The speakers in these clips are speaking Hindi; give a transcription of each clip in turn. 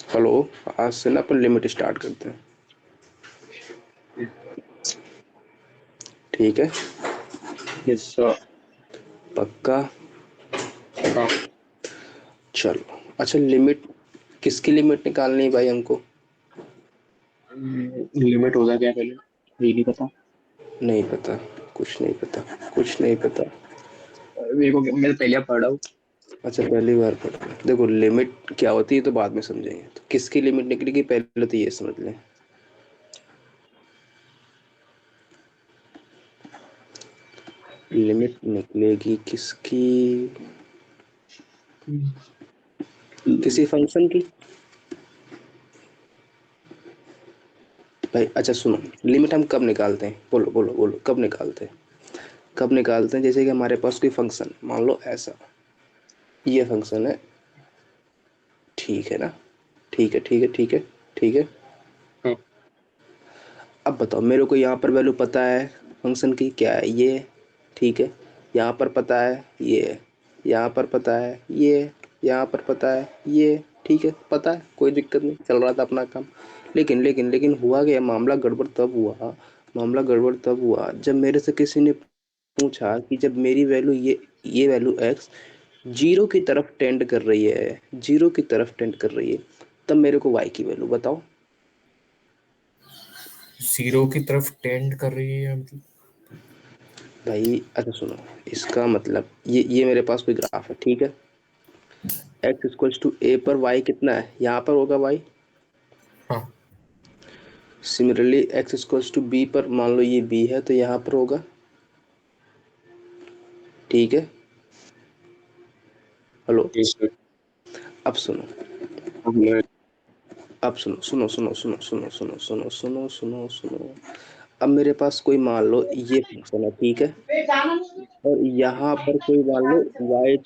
हेलो। आज से ना अपन लिमिट स्टार्ट करते हैं। ठीक है। Yes sir. पक्का। हाँ, चलो अच्छा, लिमिट किसकी लिमिट निकालनी है भाई हमको? लिमिट होगा क्या पहले? ये नहीं पता नहीं पता। कुछ नहीं पता। कुछ नहीं पता। मेरे को। मैं तो पहले पढ़ा हूँ। अच्छा, पहली बार पढ़ रहे हो। देखो लिमिट क्या होती है तो बाद में समझेंगे। तो किसकी लिमिट निकलेगी पहले तो ये समझ लें। लिमिट निकलेगी किसकी? किसी फंक्शन की। भाई अच्छा सुनो, लिमिट हम कब निकालते हैं? बोलो बोलो बोलो, कब निकालते हैं? कब निकालते हैं? जैसे कि हमारे पास कोई फंक्शन, मान लो ऐसा, ये फंक्शन है। ठीक है ना? ठीक है ठीक है ठीक है। ठीक है। हाँ, अब बताओ मेरे को, यहाँ पर वैल्यू पता है फंक्शन की क्या है, ये है। ठीक है। यहाँ पर पता है ये है। यहाँ पर पता है ये है। यहाँ पर पता है ये है। ठीक है, पता है, कोई दिक्कत नहीं, चल रहा था अपना काम। लेकिन लेकिन लेकिन हुआ क्या? मामला गड़बड़ तब हुआ। मामला गड़बड़ तब हुआ जब मेरे से किसी ने पूछा कि जब मेरी वैल्यू ये वैल्यू एक्स जीरो की तरफ टेंड कर रही है, जीरो की तरफ टेंड कर रही है, तब मेरे को वाई की वैल्यू बताओ। जीरो की तरफ टेंड कर रही है मतलब। भाई अच्छा सुनो, इसका मतलब ये मेरे पास कोई ग्राफ है। ठीक है। एक्स इक्वल्स टू ए पर वाई कितना है? यहाँ पर होगा वाई। हाँ, similarly x equals to b पर मान लो ये बी है तो यहाँ पर होगा। ठीक है। हेलो। Yes sir. अब सुनो। अब मैं अब सुनो सुनो सुनो सुनो सुनो सुनो सुनो सुनो सुनो सुनो। अब मेरे पास कोई मान लो ये फंक्शन है। ठीक है। और यहाँ पर कोई मान लो वाई,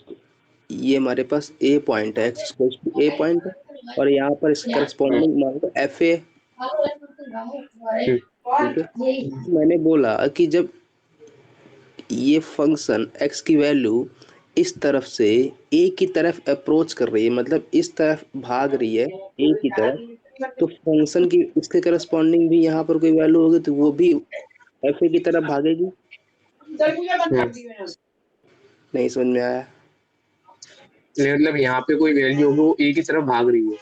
ये हमारे पास ए पॉइंट है, x equals to a point है। और यहाँ पर इसके हाँ, करस्पॉन्डिंग मान लो एफ ए। ठीक है। मैंने बोला कि जब ये फंक्शन x की वैल्यू इस तरफ से a की तरफ अप्रोच कर रही है, मतलब इस तरफ भाग रही है a की तरफ, तो फंक्शन की इसके करस्पॉन्डिंग भी यहाँ पर कोई वैल्यू होगी तो वो भी f a की तरफ भागेगी। नहीं समझ में आया? मतलब यहाँ पे कोई वैल्यू होगी वो ए की तरफ भाग रही है।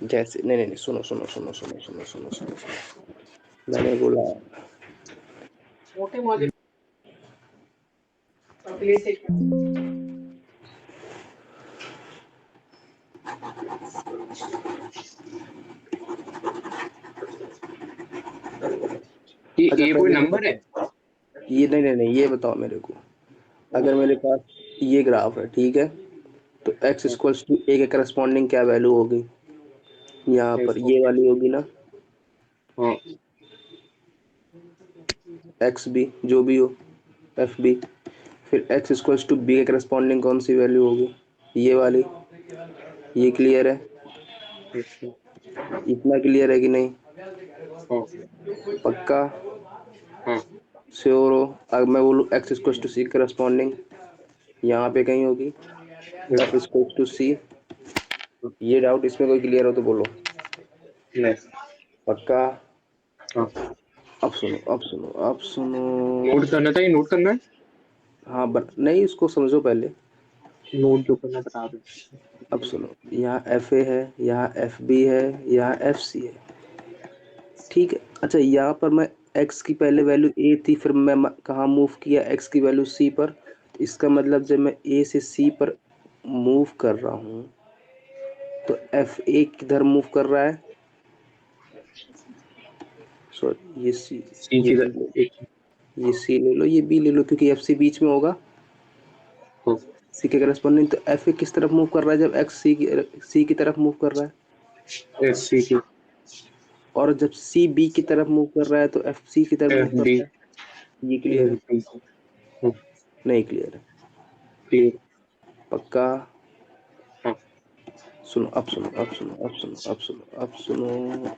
जैसे नहीं नहीं नहीं, सुनो सुनो सुनो सुनो सुनो सुनो सुनो सुनो। मैंने बोला कि अच्छा ए कोई पहले ये नंबर है। बताओ, ये नहीं नहीं नहीं, ये बताओ मेरे को। अगर मेरे पास ये ग्राफ है, ठीक है, तो x इक्वल्स टू a के करस्पॉन्डिंग क्या वैल्यू होगी? यहाँ पर ये वाली होगी ना, हाँ, एक्स बी जो भी हो, एफ बी। फिर एक्स इक्वल्स टू बी के करस्पॉन्डिंग कौन सी वैल्यू होगी? ये वाली। ये क्लियर है? इतना क्लियर है कि नहीं? हाँ, पक्का? हाँ, श्योर हो? अगर मैं बोलूँ x equals to c corresponding यहाँ पे कहीं होगी, एफ इक्वल्स टू सी। ये डाउट इसमें कोई क्लियर हो तो बोलो। यस, पक्का? हाँ। अब सुनो अब सुनो अब सुनो। नोट करना था, ये नोट करना है। हाँ नहीं, इसको समझो पहले। नोट जो करना बता दो। अब सुनो, यहाँ एफ ए है, यहाँ एफ बी है, यहाँ एफ सी है। ठीक है। अच्छा यहाँ पर मैं x की पहले वैल्यू a थी, फिर मैं कहाँ मूव किया x की वैल्यू c पर। इसका मतलब जब मैं a से c पर मूव कर रहा हूँ तो एफ ए किधर मूव कर रहा है? सॉरी ये c, सी ये की b, एक। ये c ले लो, ये b ले लो, क्योंकि एफ सी बीच में होगा हाँ, c के करस्पॉन्डिंग। तो एफ ए किस तरफ मूव कर रहा है जब x c की तरफ मूव कर रहा है? एस सी की। और जब c b की तरफ मूव कर रहा है तो एफ सी की तरफ मूव एफ कर बी। रहा है। ये क्लियर है? एफ बी की। हाँ, नहीं क्लियर है? क्लियर। पक्का? हाँ, सुनो अब सुनो अब सुनो अब सुनो अब सुनो अब सुनो।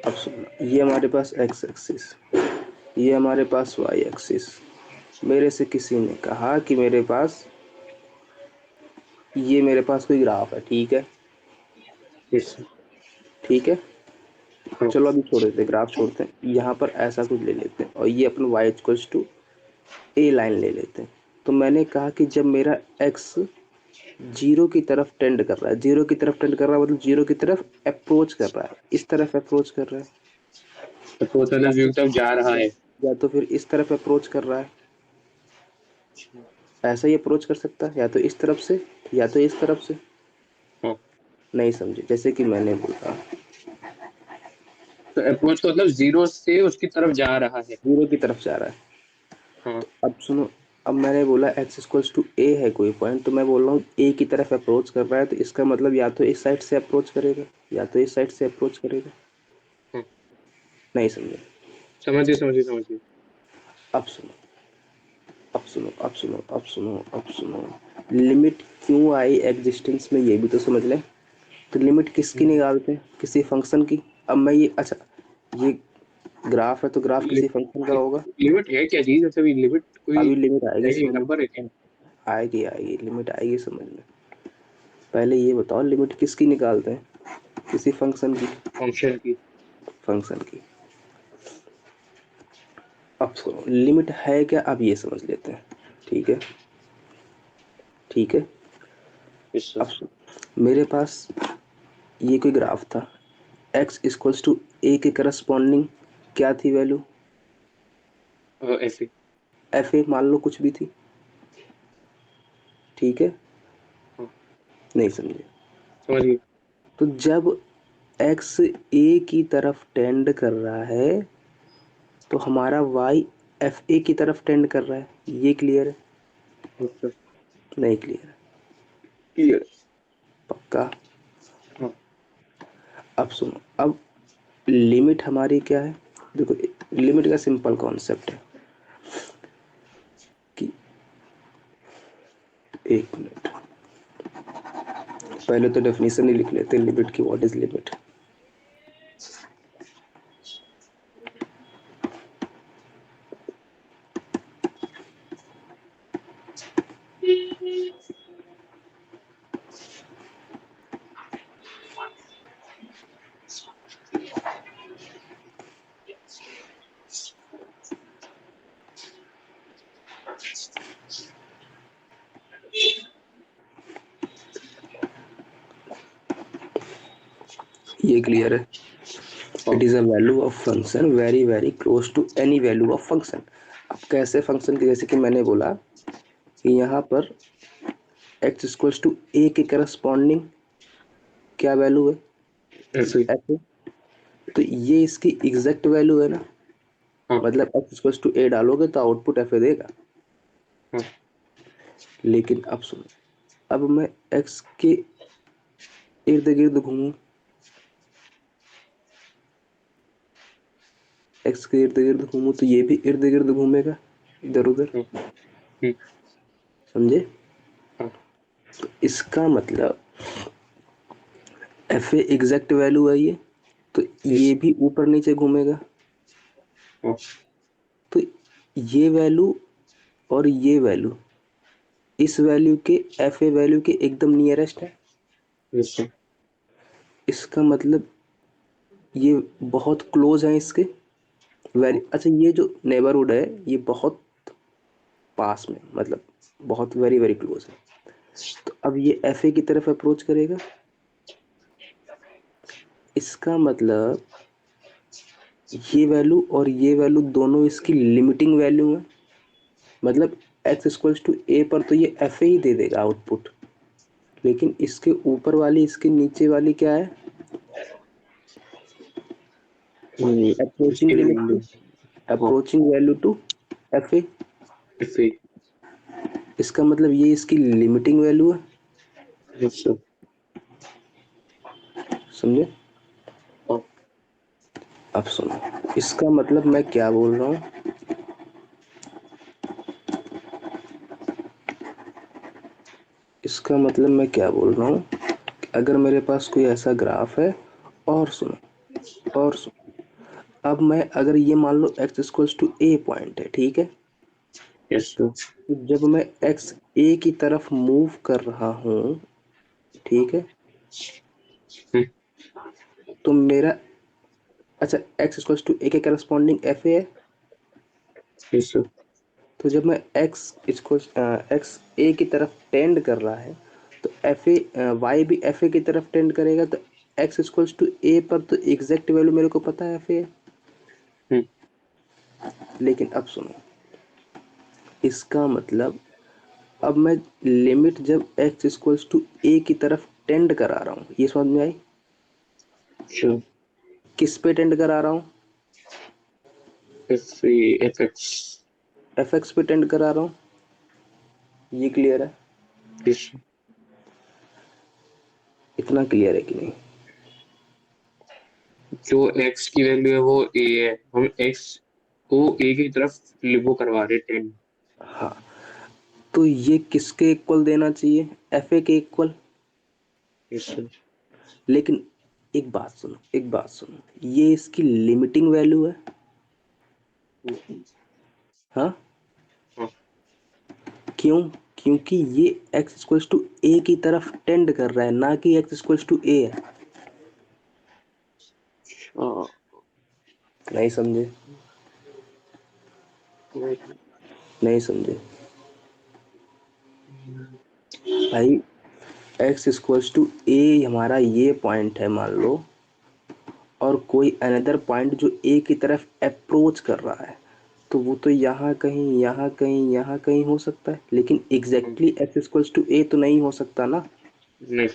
अब सुनो, ये हमारे पास एक्स एक्सिस, ये हमारे पास वाई एक्सिस। मेरे से किसी ने कहा कि मेरे पास ये मेरे पास कोई ग्राफ है, ठीक है, यस सर। ठीक है। हाँ चलो अभी छोड़ देते हैं, ग्राफ छोड़ते हैं, यहाँ पर ऐसा कुछ ले लेते हैं और ये अपन y equals to a line ले लेते हैं। तो मैंने कहा कि जब मेरा x जीरो की तरफ टेंड कर रहा है, जीरो की तरफ टेंड कर रहा है मतलब जीरो की तरफ अप्रोच कर रहा है, इस तरफ अप्रोच कर रहा है, तो मतलब या व्यू तो तक जा रहा है। या तो फिर इस तरफ अप्रोच कर रहा है, ऐसा ही अप्रोच कर सकता है, या तो इस तरफ से या तो इस तरफ से। हाँ नहीं समझे, जैसे कि मैंने बोला तो अप्रोच का मतलब जीरो से उसकी तरफ जा रहा है। जीरो की तरफ जा रहा है। हाँ अब सुनो, अब मैंने बोला x इक्वल्स टू ए है कोई पॉइंट, तो मैं बोल रहा हूँ ए की तरफ अप्रोच कर रहा है, तो इसका मतलब या तो इस साइड से अप्रोच करेगा या तो इस साइड से अप्रोच करेगा। हाँ नहीं समझे। समझिए समझिए समझिए। अब सुनो, अब सुनो, अब सुनो, अब सुनो, अब सुनो, लिमिट क्यों आई एग्जिस्टेंस में, ये भी तो समझ लें। तो लिमिट किसकी निकालते हैं, किसी फंक्शन की। अब मैं ये, अच्छा, ये ग्राफ है तो ग्राफ किसी फंक्शन का होगा। लिमिट है क्या चीज, अच्छा लिमिट कोई अभी लिमिट आएगी है, समझ नंबर है क्या? में, आएगी आएगी लिमिट आएगी समझ में। पहले ये बताओ लिमिट किसकी निकालते हैं, किसी फंक्शन की, फंक्शन की। फंक्शन की। अब सुनो लिमिट है क्या, अब ये समझ लेते हैं, ठीक है, ठीक है। यस अब सुनो, मेरे पास ये कोई ग्राफ था, x इक्वल्स टू ए के करस्पॉन्डिंग क्या थी वैल्यू, सर ऐसे। एफ ए मान लो कुछ भी थी, ठीक है। हाँ नहीं समझे। समझिए। तो जब x ए की तरफ टेंड कर रहा है तो हमारा y एफ ए की तरफ टेंड कर रहा है, ये क्लियर है। अच्छा नहीं क्लियर है, क्लियर। पक्का। हाँ अब सुनो, अब लिमिट हमारी क्या है, देखो लिमिट का सिंपल कॉन्सेप्ट है कि, एक मिनट, पहले तो डेफिनेशन ही लिख लेते हैं लिमिट की, व्हाट इज लिमिट। ये क्लियर है, हाँ it is a value of function very very close to any value of function. अब कैसे फंक्शन की, जैसे कि मैंने बोला कि यहाँ पर x इक्वल्स टू ए के करस्पॉन्डिंग क्या वैल्यू है, ऐसे। f। तो ये इसकी एग्जैक्ट वैल्यू है ना, हाँ मतलब x इक्वल्स टू ए डालोगे तो आउटपुट एफ देगा। हाँ लेकिन अब सुनो, अब मैं x के इर्द गिर्द घूमूं, x के इर्द गिर्द घूमूं तो ये भी इर्द गिर्द घूमेगा इधर उधर, हाँ समझे। हाँ तो इसका मतलब एफ ए एग्जैक्ट वैल्यू है ये, तो यस। ये भी ऊपर नीचे घूमेगा। हाँ तो ये वैल्यू और ये वैल्यू इस वैल्यू के एफ ए वैल्यू के एकदम नियरेस्ट है। Yes sir. इसका मतलब ये बहुत क्लोज है इसके, वेरी, हाँ अच्छा ये जो नेबरहुड है ये बहुत पास में, मतलब बहुत वेरी वेरी क्लोज है। तो अब ये एफ ए की तरफ अप्रोच करेगा, इसका मतलब ये वैल्यू और ये वैल्यू दोनों इसकी लिमिटिंग वैल्यू है। मतलब x इक्वल्स टू ए पर तो ये एफ ए ही दे देगा आउटपुट, लेकिन इसके ऊपर वाली इसके नीचे वाली क्या है, अप्रोचिंग इसके लिमिट टू, हाँ approaching value to f a. ऐसे। इसका मतलब ये इसकी लिमिटिंग वैल्यू है, यस सर। समझे। हाँ अब सुनो, इसका मतलब मैं क्या बोल रहा हूँ, इसका मतलब मैं क्या बोल रहा हूँ, अगर मेरे पास कोई ऐसा ग्राफ है, और सुनो, और सुनो, अब मैं अगर ये मान लो x equals to a point है, ठीक है, यस सर। तो जब मैं एक्स ए की तरफ मूव कर रहा हूँ, ठीक है, तो मेरा, अच्छा, एक्स इक्वल्स टू ए के करस्पॉन्डिंग एफ ए है। Yes sir. तो जब मैं एक्स ए की तरफ टेंड कर रहा है, तो एफ ए वाई भी एफ ए की तरफ टेंड करेगा, तो एक्स इक्वल्स टू ए पर तो एग्जैक्ट वैल्यू मेरे को पता है एफ ए। लेकिन अब सुनो, इसका मतलब अब मैं लिमिट जब एक्स इक्वल्स टू ए की तरफ टेंड करा रहा हूँ, ये समझ में आई? श्योर। किस पे टेंड करा रहा हूँ? F x. एफ एक्स पे टेंड करा रहा हूँ। ये क्लियर है? यस। इतना क्लियर है कि नहीं? जो एक्स की वैल्यू है वो ए है, हम एक्स को ए की तरफ वो करवा रहे 10। हाँ, तो ये किसके इक्वल देना चाहिए? एफ ए के इक्वल। Yes sir. लेकिन एक बात सुनो, एक बात सुनो, ये इसकी लिमिटिंग वैल्यू है। हाँ, हाँ। क्यों? क्योंकि ये x इक्वल्स टू ए की तरफ टेंड कर रहा है, ना कि x इक्वल्स टू ए है। नहीं समझे? नहीं समझे भाई? x इक्वल्स टू ए हमारा ये पॉइंट है मान लो, और कोई अनदर पॉइंट जो ए की तरफ अप्रोच कर रहा है, तो वो तो यहाँ कहीं, यहाँ कहीं, यहाँ कहीं हो सकता है, लेकिन एग्जैक्टली x इक्वल्स टू ए तो नहीं हो सकता ना। नहीं।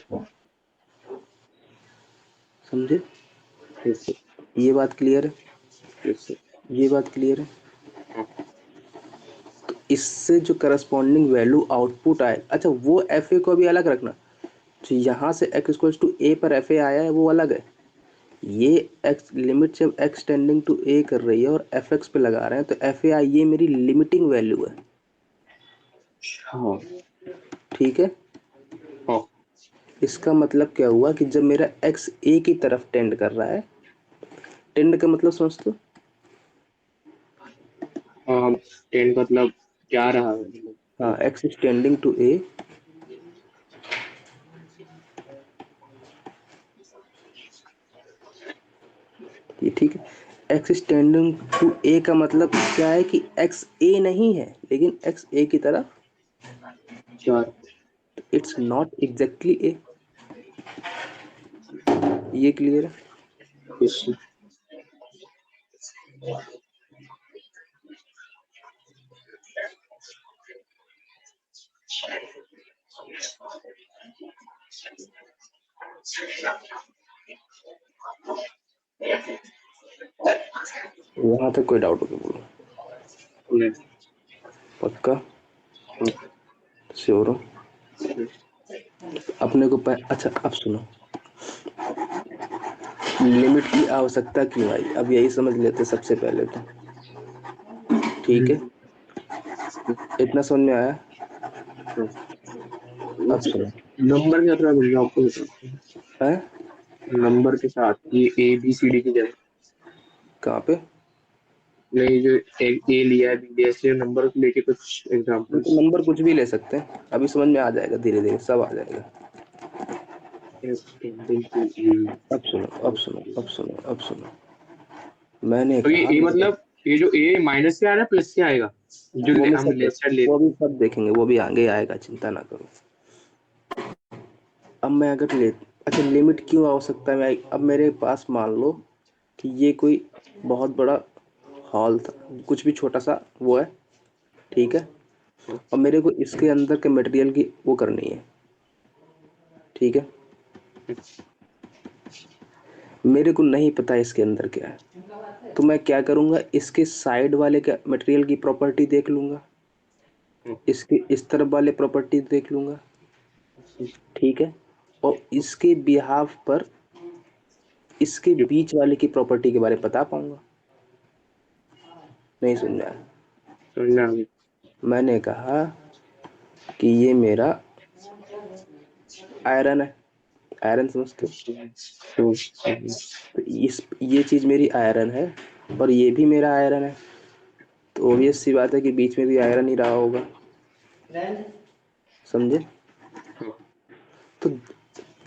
समझे? Yes sir. ये बात क्लियर है? Yes sir. ये बात क्लियर है? हाँ। इससे जो करस्पॉन्डिंग वैल्यू आउटपुट आए, अच्छा वो एफ ए को भी अलग रखना, जो यहाँ से x इक्वल्स टू ए पर एफ ए आया है वो अलग है। ये x लिमिट जब x टेंडिंग टू ए कर रही है और एफ एक्स पे लगा रहे हैं, तो एफ ए आई ये मेरी लिमिटिंग वैल्यू है। हाँ। ठीक है? हाँ। इसका मतलब क्या हुआ कि जब मेरा x ए की तरफ टेंड कर रहा है, टेंड का मतलब समझ तो? हाँ, 10 मतलब क्या रहा है मतलब। हाँ, x इज टेंडिंग टू ए, ये ठीक है। x इज टेंडिंग टू ए का मतलब क्या है कि x ए नहीं है, लेकिन x ए की तरफ, 4। इट्स नॉट एग्जैक्टली ए। ये क्लियर है? Yes sir. वहां तक कोई डाउट हो तो बोलो। नहीं। पक्का? हाँ। श्योर हो? अपने को अच्छा अब सुनो, लिमिट की आवश्यकता क्यों आई, अब यही समझ लेते सबसे पहले तो। ठीक है, इतना समझ में आया? अब सुनो। नंबर क्या था मुझे आपको बताओ। है? नंबर के साथ ये ए बी सी डी की जगह कहाँ पे? नहीं, जो ए लिया है बी लिया है, इसलिए नंबर को लेके कुछ एग्जांपल्स। तो नंबर कुछ भी ले सकते हैं, अभी समझ में आ जाएगा, धीरे धीरे सब आ जाएगा। अब सुनो, अब सुनो, अब सुनो, अब सुनो, मैंने तो कहा ये मतलब ये जो ए माइनस से आ रहा है प्लस से आएगा, जो वो भी हम सब लेफ्ट साइड ले वो रहे भी सब देखेंगे, वो भी आगे आएगा, चिंता ना करो। अब मैं अगर ले, अच्छा लिमिट क्यों आवश्यकता है? मैं अब मेरे पास मान लो कि ये कोई बहुत बड़ा हॉल था, कुछ भी छोटा सा वो है, ठीक है, हैं। और मेरे को इसके अंदर के मटेरियल की वो करनी है, ठीक है, मेरे को नहीं पता इसके अंदर क्या है, तो मैं क्या करूँगा, इसके साइड वाले का मटेरियल की प्रॉपर्टी देख लूँगा, इसके इस तरफ वाले प्रॉपर्टी देख लूँगा, ठीक है, और इसके बिहाफ पर इसके बीच वाले की प्रॉपर्टी के बारे में बता पाऊंगा। नहीं समझ में आया? समझ आ गया। मैंने कहा कि ये मेरा आयरन है, आयरन समझते हो? तो ये चीज़ मेरी आयरन है, और ये भी मेरा आयरन है, तो ऑब्वियस सी बात है कि बीच में भी आयरन ही रहा होगा, समझे। हाँ। तो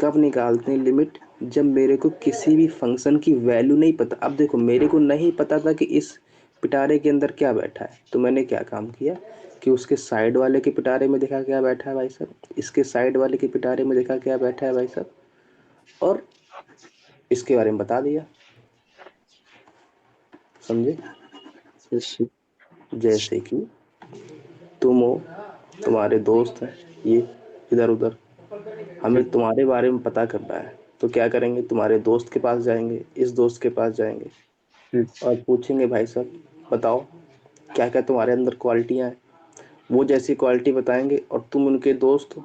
कब निकालते हैं लिमिट, जब मेरे को किसी भी फंक्शन की वैल्यू नहीं पता। अब देखो मेरे को नहीं पता था कि इस पिटारे के अंदर क्या बैठा है, तो मैंने क्या काम किया कि उसके साइड वाले के पिटारे में देखा क्या बैठा है भाई साहब, इसके साइड वाले के पिटारे में देखा क्या बैठा है भाई साहब, और इसके बारे में बता दिया, समझे। अच्छा। जैसे कि तुम हो, तुम्हारे दोस्त हैं ये इधर उधर, हमें तुम्हारे बारे में पता करना है, तो क्या करेंगे, तुम्हारे दोस्त के पास जाएंगे, इस दोस्त के पास जाएंगे और पूछेंगे भाई साहब बताओ क्या क्या तुम्हारे अंदर क्वालिटियाँ हैं। वो जैसी क्वालिटी बताएंगे और तुम उनके दोस्त हो,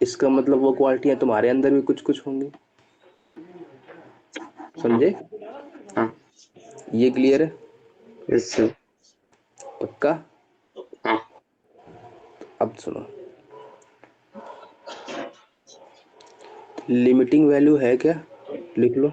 इसका मतलब वो क्वालिटियाँ तुम्हारे अंदर भी कुछ कुछ होंगी, हाँ। समझे। हाँ। ये क्लियर है, अच्छा। पक्का। हाँ। अब सुनो, लिमिटिंग वैल्यू है क्या, लिख लो।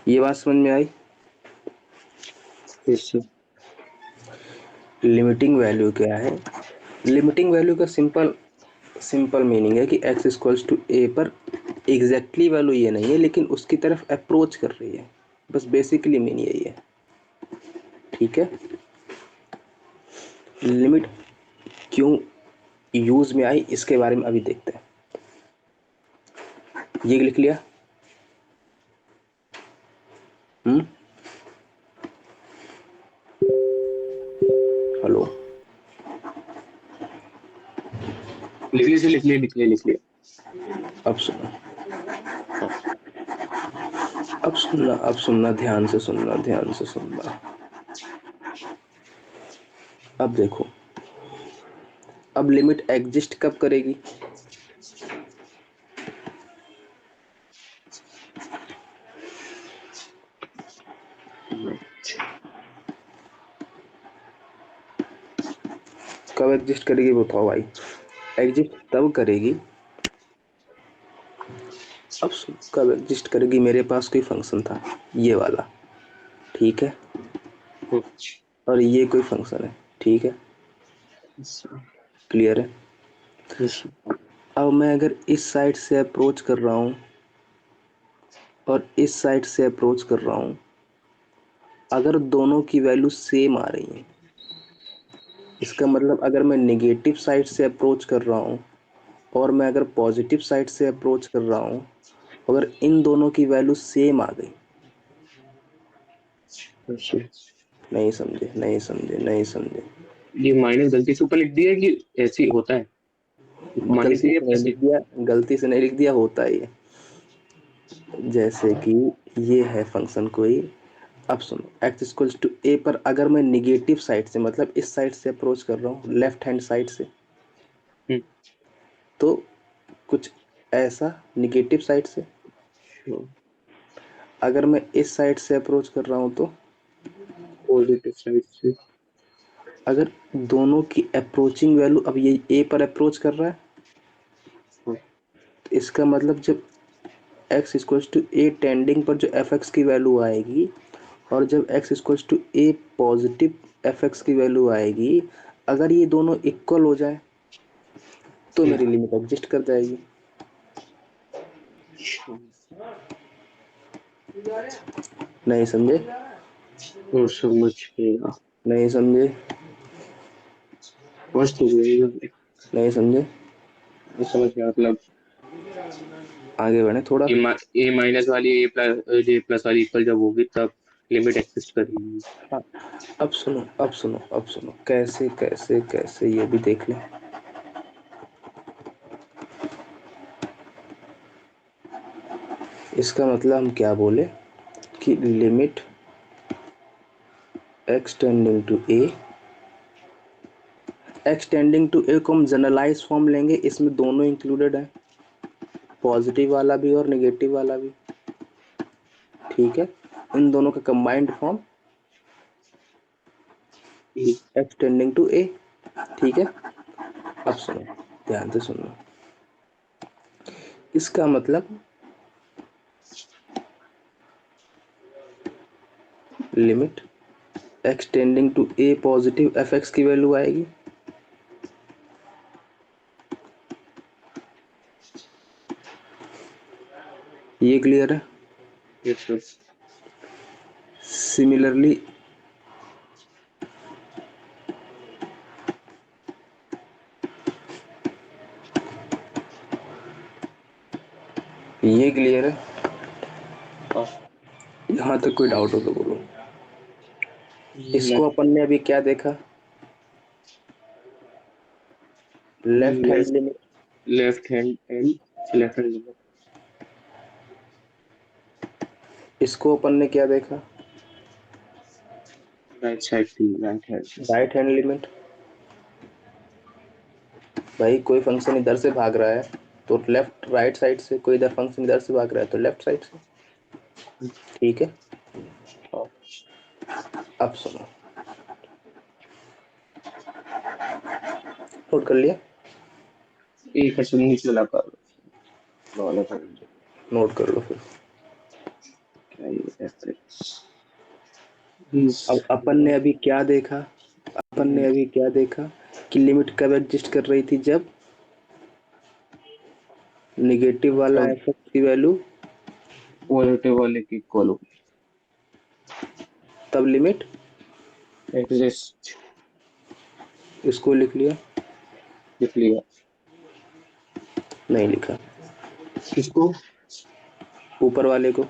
ये बात समझ में आई। अच्छा। लिमिटिंग वैल्यू क्या है, लिमिटिंग वैल्यू का सिंपल सिंपल मीनिंग है कि x इक्वल्स टू ए पर एग्जैक्टली वैल्यू ये नहीं है, लेकिन उसकी तरफ अप्रोच कर रही है, बस बेसिकली मीनिंग यही है, ठीक है। लिमिट क्यों यूज में आई इसके बारे में अभी देखते हैं। ये लिख लिया, हेलो। लिख लिया। अब सुनो, हाँ। अब सुनना ध्यान से सुनना, ध्यान से सुनना। अब देखो, अब लिमिट एग्जिस्ट कब करेगी, कब एग्जिस्ट करेगी बताओ भाई। एग्जिस्ट तब करेगी, अब कब एग्जिस्ट करेगी, मेरे पास कोई फंक्शन था ये वाला, ठीक है, और ये कोई फंक्शन है, ठीक है, क्लियर है। अब मैं अगर इस साइड से अप्रोच कर रहा हूँ और इस साइड से अप्रोच कर रहा हूँ, अगर दोनों की वैल्यू सेम आ रही है, इसका मतलब अगर मैं नेगेटिव साइड से अप्रोच कर रहा हूँ और मैं अगर पॉजिटिव साइड से अप्रोच कर रहा हूँ, अगर इन दोनों की वैल्यू सेम आ गई, अच्छा। नहीं समझे, नहीं समझे, नहीं समझे। ये माइनस गलती से ऊपर लिख दिया है कि ऐसे ही होता है, माइनस गलती ही है से नहीं प्लस लिख ही। दिया, गलती से नहीं लिख दिया, होता ही है। जैसे कि ये है फंक्शन कोई, अब सुनो, x इक्वल्स टू ए पर अगर मैं निगेटिव साइड से, मतलब इस साइड से अप्रोच कर रहा हूँ, लेफ्ट हैंड साइड से, हम्म। तो कुछ ऐसा निगेटिव साइड से, अगर मैं इस साइड से अप्रोच कर रहा हूँ तो, पॉजिटिव साइड से। अगर दोनों की अप्रोचिंग वैल्यू, अब ये ए पर अप्रोच कर रहा है, हाँ। तो इसका मतलब जब x equals to a tending पर जो एफ एक्स की वैल्यू आएगी, और जब x equals to a positive f x की वैल्यू आएगी, अगर ये दोनों इक्वल हो जाए तो मेरी लिमिट एग्जिस्ट कर जाएगी, नहीं समझे, और समझ गया। नहीं समझे, मस्त हो गई। नहीं समझे। समझ गया मतलब आगे बढ़े थोड़ा। ए माइनस वाली ए प्लस वाली इक्वल जब होगी तब लिमिट एग्जिस्ट करेगी। हाँ, अब सुनो अब सुनो अब सुनो, कैसे कैसे कैसे ये भी देख लें। इसका मतलब हम क्या बोले कि limit x tending to A, x tending to A को हम जनरलाइज फॉर्म लेंगे, इसमें दोनों इंक्लूडेड है, पॉजिटिव वाला भी और नेगेटिव वाला भी, ठीक है। इन दोनों का combined form x tending to a, ठीक है। अब सुनो, ध्यान से सुनो, इसका मतलब limit x tending to a positive f x की वैल्यू आएगी, ये क्लियर है। Yes sir. सिमिलरली ये क्लियर है। हाँ। यहाँ तक कोई डाउट हो तो बोलो। इसको लेफ्ट अपन ने अभी क्या देखा, left hand left limit, left hand and left hand limit. इसको अपन ने क्या देखा, राइट साइड थी, right hand. Right hand limit. भाई कोई फंक्शन इधर से भाग रहा है तो लेफ्ट राइट साइड से, कोई इधर फंक्शन इधर से भाग रहा है तो लेफ्ट साइड से, ठीक है। हाँ। अब सुनो, नोट कर लिया, एक क्वेश्चन नीचे लगा वाला था। नोट कर लो फिर। क्या ये एफ अब अपन ने अभी क्या देखा, अपन ने अभी क्या देखा कि लिमिट कब एग्जिस्ट कर रही थी, जब निगेटिव वाला सब एफ की वैल्यू, पॉजिटिव वाले की इक्वल हो तब लिमिट, एग्जिस्ट। इसको लिख लिया, लिख लिया। नहीं लिखा, किसको? ऊपर वाले को।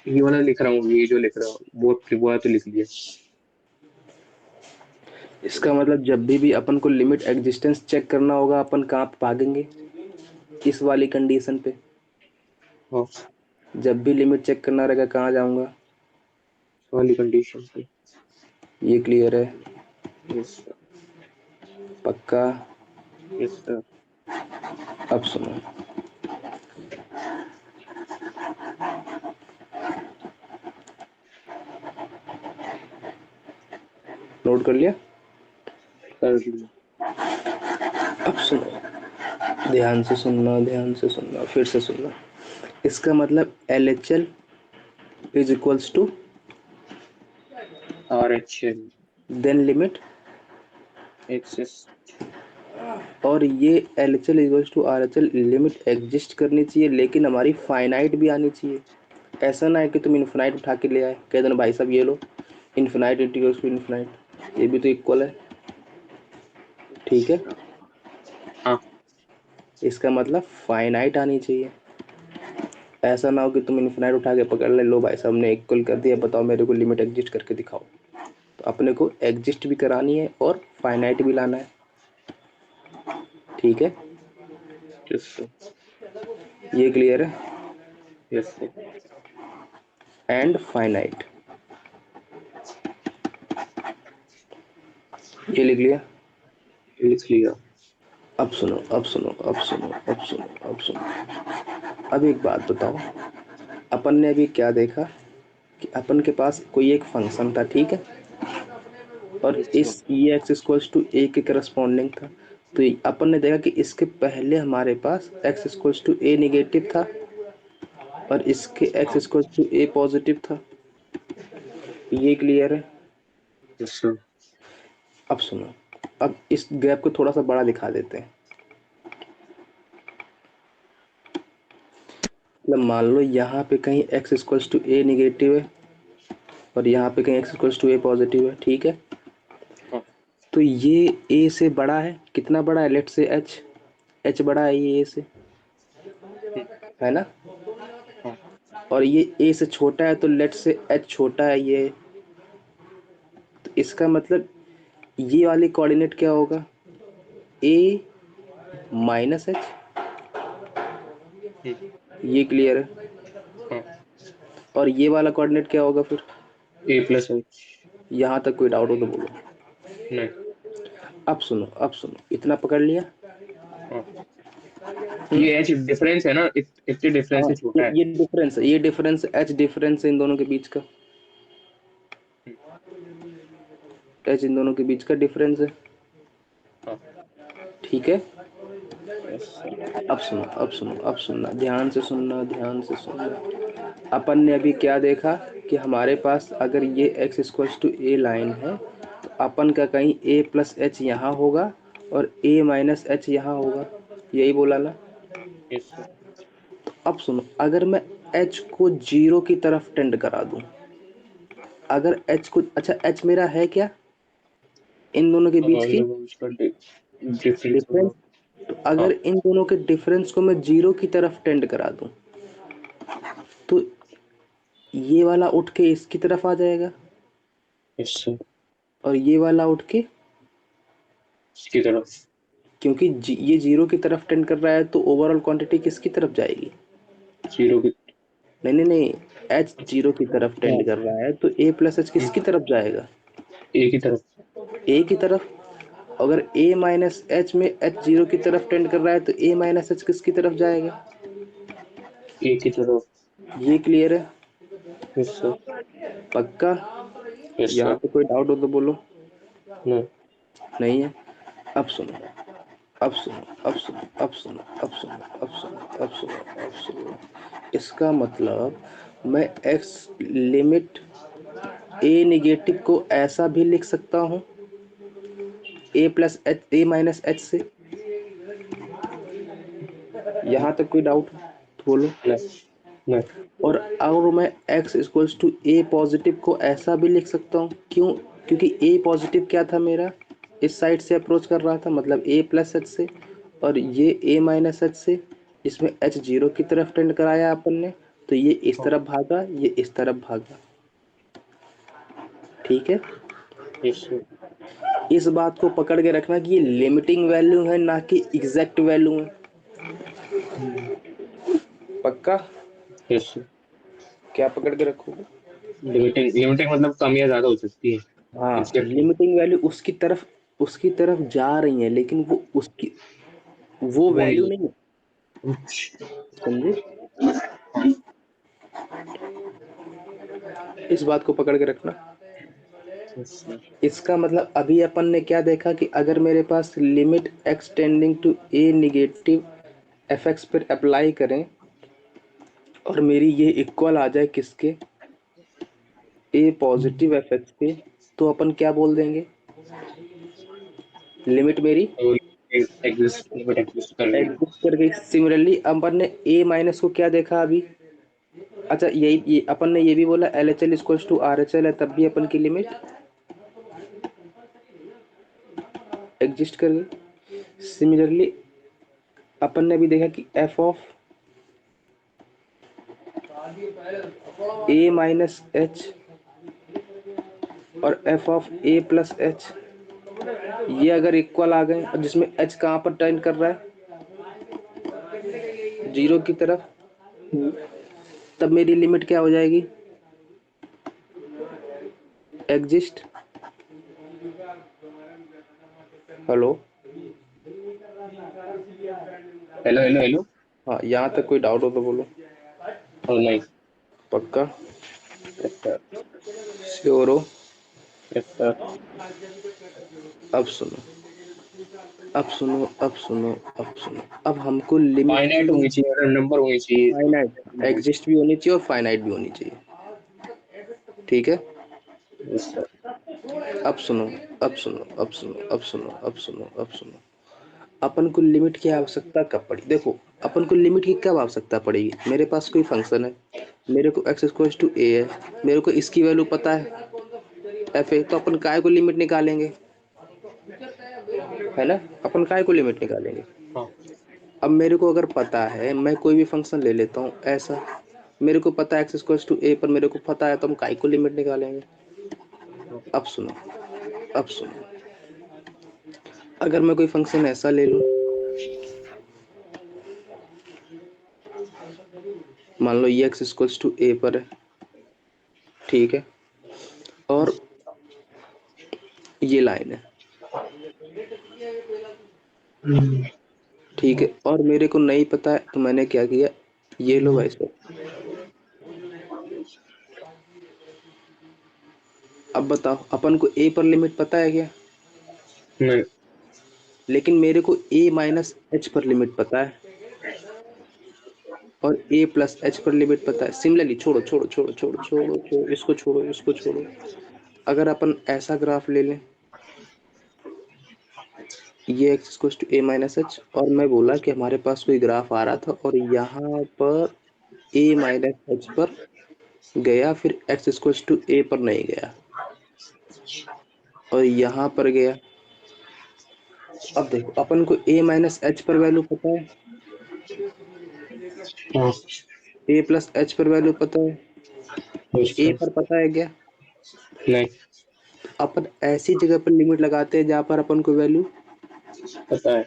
ये वाला लिख रहा हूँ, ये जो लिख रहा हूँ वो तो लिख लिया। इसका मतलब जब भी अपन को लिमिट एग्जिस्टेंस चेक करना होगा, अपन कहाँ पे भागेंगे, इस वाली कंडीशन पे। हाँ, जब भी लिमिट चेक करना रहेगा कहाँ जाऊंगा, वाली कंडीशन पे। ये क्लियर है, यस सर। पक्का। Yes sir. अब सुनो, नोट कर लिया। कर लिया। अब सुनो, ध्यान से सुनना, ध्यान से सुनना, फिर से सुनना। इसका मतलब L H L is equals to, R H L then limit, exist. और ये L H L equals to R H L limit exist करनी चाहिए, लेकिन हमारी फाइनाइट भी आनी चाहिए। ऐसा ना है कि तुम इन्फिनाइट उठा के ले आए, कह देना भाई साहब ये लो इन्फिनाइट इंटीग्रल्स टू इन्फिनाइट, ये भी तो इक्वल है, ठीक है। हाँ। इसका मतलब फाइनाइट आनी चाहिए। ऐसा ना हो कि तुम इन्फिनाइट उठा के पकड़ ले, लो भाई साहब ने इक्वल कर दिया, बताओ मेरे को लिमिट एग्जिस्ट करके दिखाओ। तो अपने को एग्जिस्ट भी करानी है और फाइनाइट भी लाना है, ठीक है। Yes sir. ये क्लियर है, यस सर। एंड फाइनाइट, ये लिख लिया। लिख लिया। अब सुनो अब सुनो अब सुनो अब सुनो अब सुनो, अब एक बात बताओ, अपन ने अभी क्या देखा कि अपन के पास कोई एक फंक्शन था, ठीक है, और यस सर। इस ई एक्स इक्वल्स टू ए के करस्पॉन्डिंग था। तो अपन ने देखा कि इसके पहले हमारे पास x equals to a negative था और इसके एक्स हाँ। इक्वल्स टू ए पॉजिटिव था, ये क्लियर है। Yes sir. अब सुनो, अब इस गैप को थोड़ा सा बड़ा दिखा देते हैं। मतलब मान लो यहाँ पे कहीं x equals to a negative है और यहाँ पे कहीं x equals to a positive है, ठीक है। हाँ। तो ये ए से बड़ा है, कितना बड़ा है, लेट से एच, एच बड़ा है ये ए से, हम्म, है ना। हाँ। और ये a से छोटा है तो लेट से h छोटा है ये, तो इसका मतलब ये वाली कोऑर्डिनेट क्या होगा, a माइनस एच। हम्म, ये क्लियर है। हाँ, और ये वाला कोऑर्डिनेट क्या होगा फिर, ए प्लस एच। यहाँ तक कोई डाउट हो तो बोलो। नहीं। अब सुनो, अब सुनो, इतना पकड़ लिया। हाँ, ये एच डिफरेंस है ना, इतने डिफरेंस हाँ, से छोटा है। ये डिफरेंस है, ये डिफरेंस एच डिफरेंस है इन दोनों के बीच का, हम्म, एच इन दोनों के बीच का डिफरेंस है। हाँ, ठीक है। Yes sir. अब सुनो, अब सुनो, अब सुनना, ध्यान से सुनना, ध्यान से सुनना। अपन ने अभी क्या देखा कि हमारे पास अगर ये x equals to a line है तो अपन का कहीं a प्लस एच यहाँ होगा और a माइनस एच यहाँ होगा, यही बोला ना। Yes sir. अब सुनो, अगर मैं h को जीरो की तरफ टेंड करा दूं, अगर h को, अच्छा h मेरा है क्या इन दोनों के बीच की, उसका डिफरेंस डिफरेंस। होगा। तो हाँ, अगर इन दोनों के डिफरेंस को मैं जीरो की तरफ टेंड करा दूं तो ये वाला उठ के इसकी तरफ आ जाएगा यस सर। और ये वाला उठ के, इसकी तरफ। क्योंकि ये जीरो की तरफ टेंड कर रहा है तो ओवरऑल क्वांटिटी किसकी तरफ जाएगी, जीरो की। नहीं नहीं नहीं, एच जीरो की तरफ हाँ, टेंड कर रहा है तो ए प्लस एच किसकी तरफ जाएगा, ए की तरफ। ए की तरफ। अगर ए माइनस एच में एच जीरो की तरफ टेंड कर रहा है तो ए माइनस एच किसकी तरफ जाएगा, ए की तरफ। ये क्लियर है। Yes sir. पक्का। यस यहाँ सर। पे कोई डाउट हो तो बोलो। नहीं। नहीं है। अब सुनो, अब सुनो, अब सुनो, अब सुनो, अब सुनो, अब सुनो, अब सुनो, अब सुनो। इसका मतलब मैं x लिमिट a निगेटिव को ऐसा भी लिख सकता हूँ, a plus H, a minus H से। यहाँ तक कोई डाउट तो बोलो। नहीं। नहीं। और मैं x equals to a positive को ऐसा भी लिख सकता हूँ, क्यों, क्योंकि a पॉजिटिव क्या था मेरा, इस साइड से अप्रोच कर रहा था, मतलब a प्लस एच से, और ये a माइनस एच से, इसमें h जीरो की तरफ टेंड कराया अपन ने, तो ये इस हाँ, तरफ भागा, ये इस तरफ भागा। ठीक है। Yes sir. इस बात को पकड़ के रखना कि ये लिमिटिंग वैल्यू है ना कि एग्जैक्ट वैल्यू है। पक्का। Yes sir. क्या पकड़ के रखोगे, लिमिटिंग लिमिटिंग मतलब कम या ज्यादा हो सकती है। हाँ एग्जैक्ट नहीं। लिमिटिंग वैल्यू उसकी तरफ जा रही है, लेकिन वो उसकी वो वो वैल्यू नहीं नहीं है, है। समझे। इस बात को पकड़ के रखना। Yes sir. इसका मतलब अभी अपन ने क्या देखा कि अगर मेरे पास limit x tending to a negative f x पर अप्लाई करें और मेरी ये इक्वल आ जाए किसके, a पॉजिटिव एफ एक्स पे, तो अपन क्या बोल देंगे, लिमिट मेरी और एग्जिस्ट लिमिट एग्जिस्ट कर रही है। एग्जिस्ट कर गई। सिमिलरली अपन ने a माइनस को क्या देखा अभी, अच्छा यही ये अपन ने ये भी बोला L H L equals to R H L है, तब भी अपन की लिमिट एग्जिस्ट कर गई। सिमिलरली अपन ने भी देखा कि f of a minus h और f of a plus h, ये अगर इक्वल आ गए, और जिसमें एच कहाँ पर टेंड कर रहा है, जीरो की तरफ, तब मेरी लिमिट क्या हो जाएगी, exist. Hello. Hello hello hello. हाँ, यहाँ तक कोई डाउट हो तो बोलो। और नहीं। पक्का। Yes sir. श्योर हो। Yes sir. अब सुनो, अब सुनो, अब सुनो, अब सुनो, अब हमको लिमिट फाइनाइट की होनी चाहिए, नंबर होनी चाहिए। फाइनाइट एग्जिस्ट भी होनी चाहिए और फाइनाइट भी होनी चाहिए। ठीक है। Yes sir. अब सुनो, अब सुनो, अब सुनो, अब सुनो, अब सुनो, अब सुनो। अपन को लिमिट की आवश्यकता कब पड़ी, देखो अपन को लिमिट की कब आवश्यकता पड़ेगी, मेरे पास कोई फंक्शन है, मेरे को x इक्वल्स टू a है, मेरे को इसकी वैल्यू पता है f है, तो अपन काय को लिमिट निकालेंगे, है ना, अपन काय को लिमिट निकालेंगे। हाँ। अब मेरे को अगर पता है, मैं कोई भी फंक्शन ले लेता हूँ ऐसा, मेरे को पता है x इक्वल्स टू a पर मेरे को पता है, तो हम काय को लिमिट निकालेंगे। अब सुनो, अब सुनो, अगर मैं कोई फंक्शन ऐसा ले लूं, मान लो ये x इक्वल्स टू a पर है, ठीक है, और ये लाइन है, ठीक है, और मेरे को नहीं पता है, तो मैंने क्या किया, ये लो भाई साहब। अब बताओ, अपन को a पर लिमिट पता है क्या? नहीं। लेकिन मेरे को a माइनस h पर लिमिट पता है, और a प्लस h पर लिमिट पता है। सिमिलरली छोड़ो छोड़ो छोड़ो छोड़ो छोड़ो छोड़ो, इसको छोड़ो, इसको छोड़ो, अगर अपन ऐसा ग्राफ ले लें, ये x equals to a minus h, और मैं बोला कि हमारे पास कोई ग्राफ आ रहा था और यहाँ पर a माइनस h पर गया, फिर x इक्वल्स टू a पर नहीं गया, और यहाँ पर गया। अब देखो, अपन को a माइनस h पर वैल्यू पता है, हाँ, a प्लस h पर वैल्यू पता है, a उसका पर पता है क्या? नहीं अपन ऐसी जगह पर लिमिट लगाते हैं जहाँ पर अपन को वैल्यू पता है।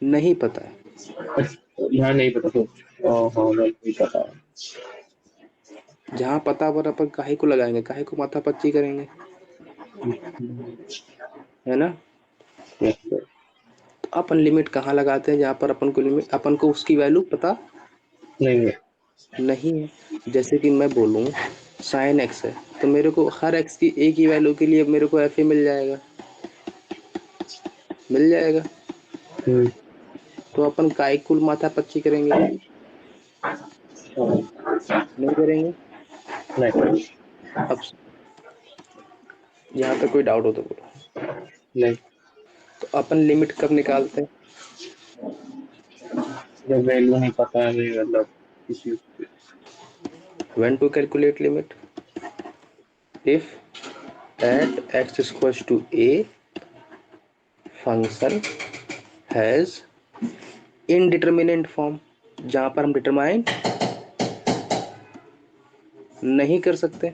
नहीं पता है। यहाँ नहीं पता तो हाँ नहीं पता है। जहाँ पता पर अपन काहे को लगाएंगे, काहे को माथा पच्ची करेंगे, है ना? नहीं तो अपन लिमिट कहाँ लगाते हैं, जहाँ पर अपन को लिमिट, अपन को उसकी वैल्यू पता है। नहीं है। जैसे कि मैं बोलूँ साइन एक्स है, तो मेरे को हर एक्स की एक ही वैल्यू के लिए मेरे को एफ ए मिल जाएगा, मिल जाएगा। तो अपन काय कुल माथा पच्ची करेंगे, नहीं करेंगे। नहीं अब यहाँ पे कोई डाउट हो तो बोलो। नहीं। तो अपन लिमिट कब निकालते हैं? जब वैल्यू नहीं पता है नहीं मतलब किसी when to calculate limit, if at x equals to a function has indeterminate form, जहां पर हम डिटरमाइन नहीं कर सकते।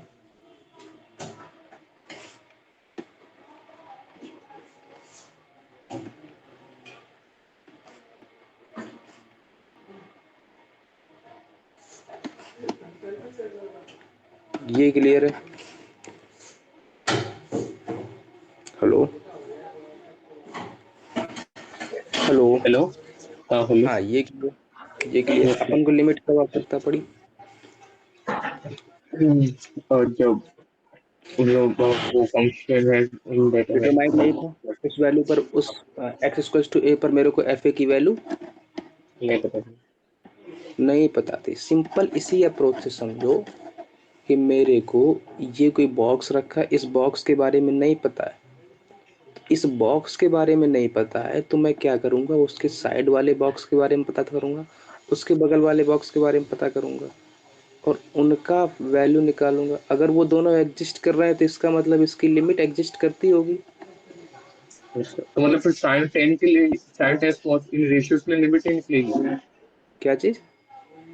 ये क्लियर है? Hello hello. हेलो। हाँ हेलो। हाँ, ये क्लियर, ये क्लियर है। अपन को लिमिट कब आवश्यकता पड़ी? और जब वो फंक्शन है डिटरमाइन नहीं था, उस वैल्यू पर, उस एक्स इक्वल्स टू ए पर मेरे को एफ ए की वैल्यू नहीं पता। नहीं पता थी। सिंपल इसी अप्रोच से समझो कि मेरे को ये कोई बॉक्स रखा है, इस बॉक्स के बारे में नहीं पता है, इस बॉक्स के बारे में नहीं पता है, तो मैं क्या करूंगा, उसके साइड वाले बॉक्स के बारे में पता करूंगा, उसके बगल वाले बॉक्स के बारे में पता करूंगा, और उनका वैल्यू निकालूंगा। अगर वो दोनों एग्जिस्ट कर रहे हैं तो इसका मतलब इसकी लिमिट एग्जिस्ट करती होगी। तो मतलब फिर साइन टेन के लिए साइन टेन इन रेशियोज में लिमिट नहीं निकलेगी। क्या चीज?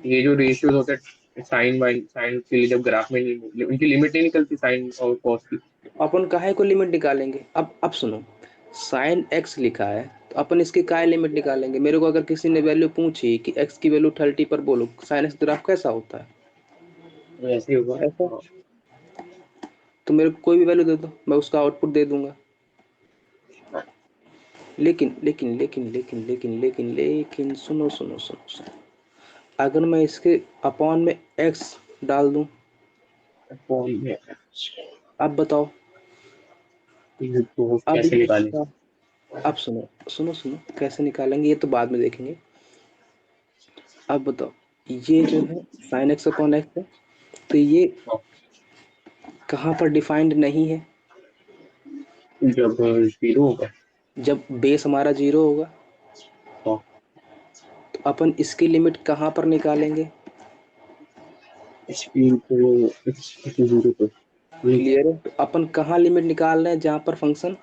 ये जो रेशियोज होते हैं साइन बाई साइन के लिए जब ग्राफ में उनकी लिमिट नहीं निकलती साइन और कॉस की। अपन काहे को लिमिट निकालेंगे? अब सुनो, साइन एक्स लिखा है, तो अपन इसकी काय लिमिट निकालेंगे? मेरे को अगर किसी ने वैल्यू पूछी कि एक्स की वैल्यू 30 पर, बोलो साइन एक्स ग्राफ कैसा होता है? तो ऐसे ही होगा। ऐसा। हाँ। तो मेरे को कोई भी वैल्यू दे दो, मैं उसका आउटपुट दे दूंगा। लेकिन लेकिन लेकिन लेकिन लेकिन लेकिन लेकिन सुनो सुनो सुनो सुनो, अगर मैं इसके अपॉन में एक्स डाल दूं, कौन है अब बताओ, ये तो अब कैसे ये निकाले। इसका, अब सुनो सुनो सुनो, कैसे निकालेंगे ये तो बाद में देखेंगे। अब बताओ, ये जो है साइन एक्स अपॉन एक्स है, तो ये हाँ, कहाँ पर डिफाइंड नहीं है? जब जीरो होगा। जब बेस हमारा जीरो होगा। हाँ, तो अपन इसकी लिमिट कहाँ पर निकालेंगे? स्पीड को जीरो पर नहीं। क्लियर है? तो अपन कहाँ लिमिट निकाल रहे हैं, जहाँ पर फंक्शन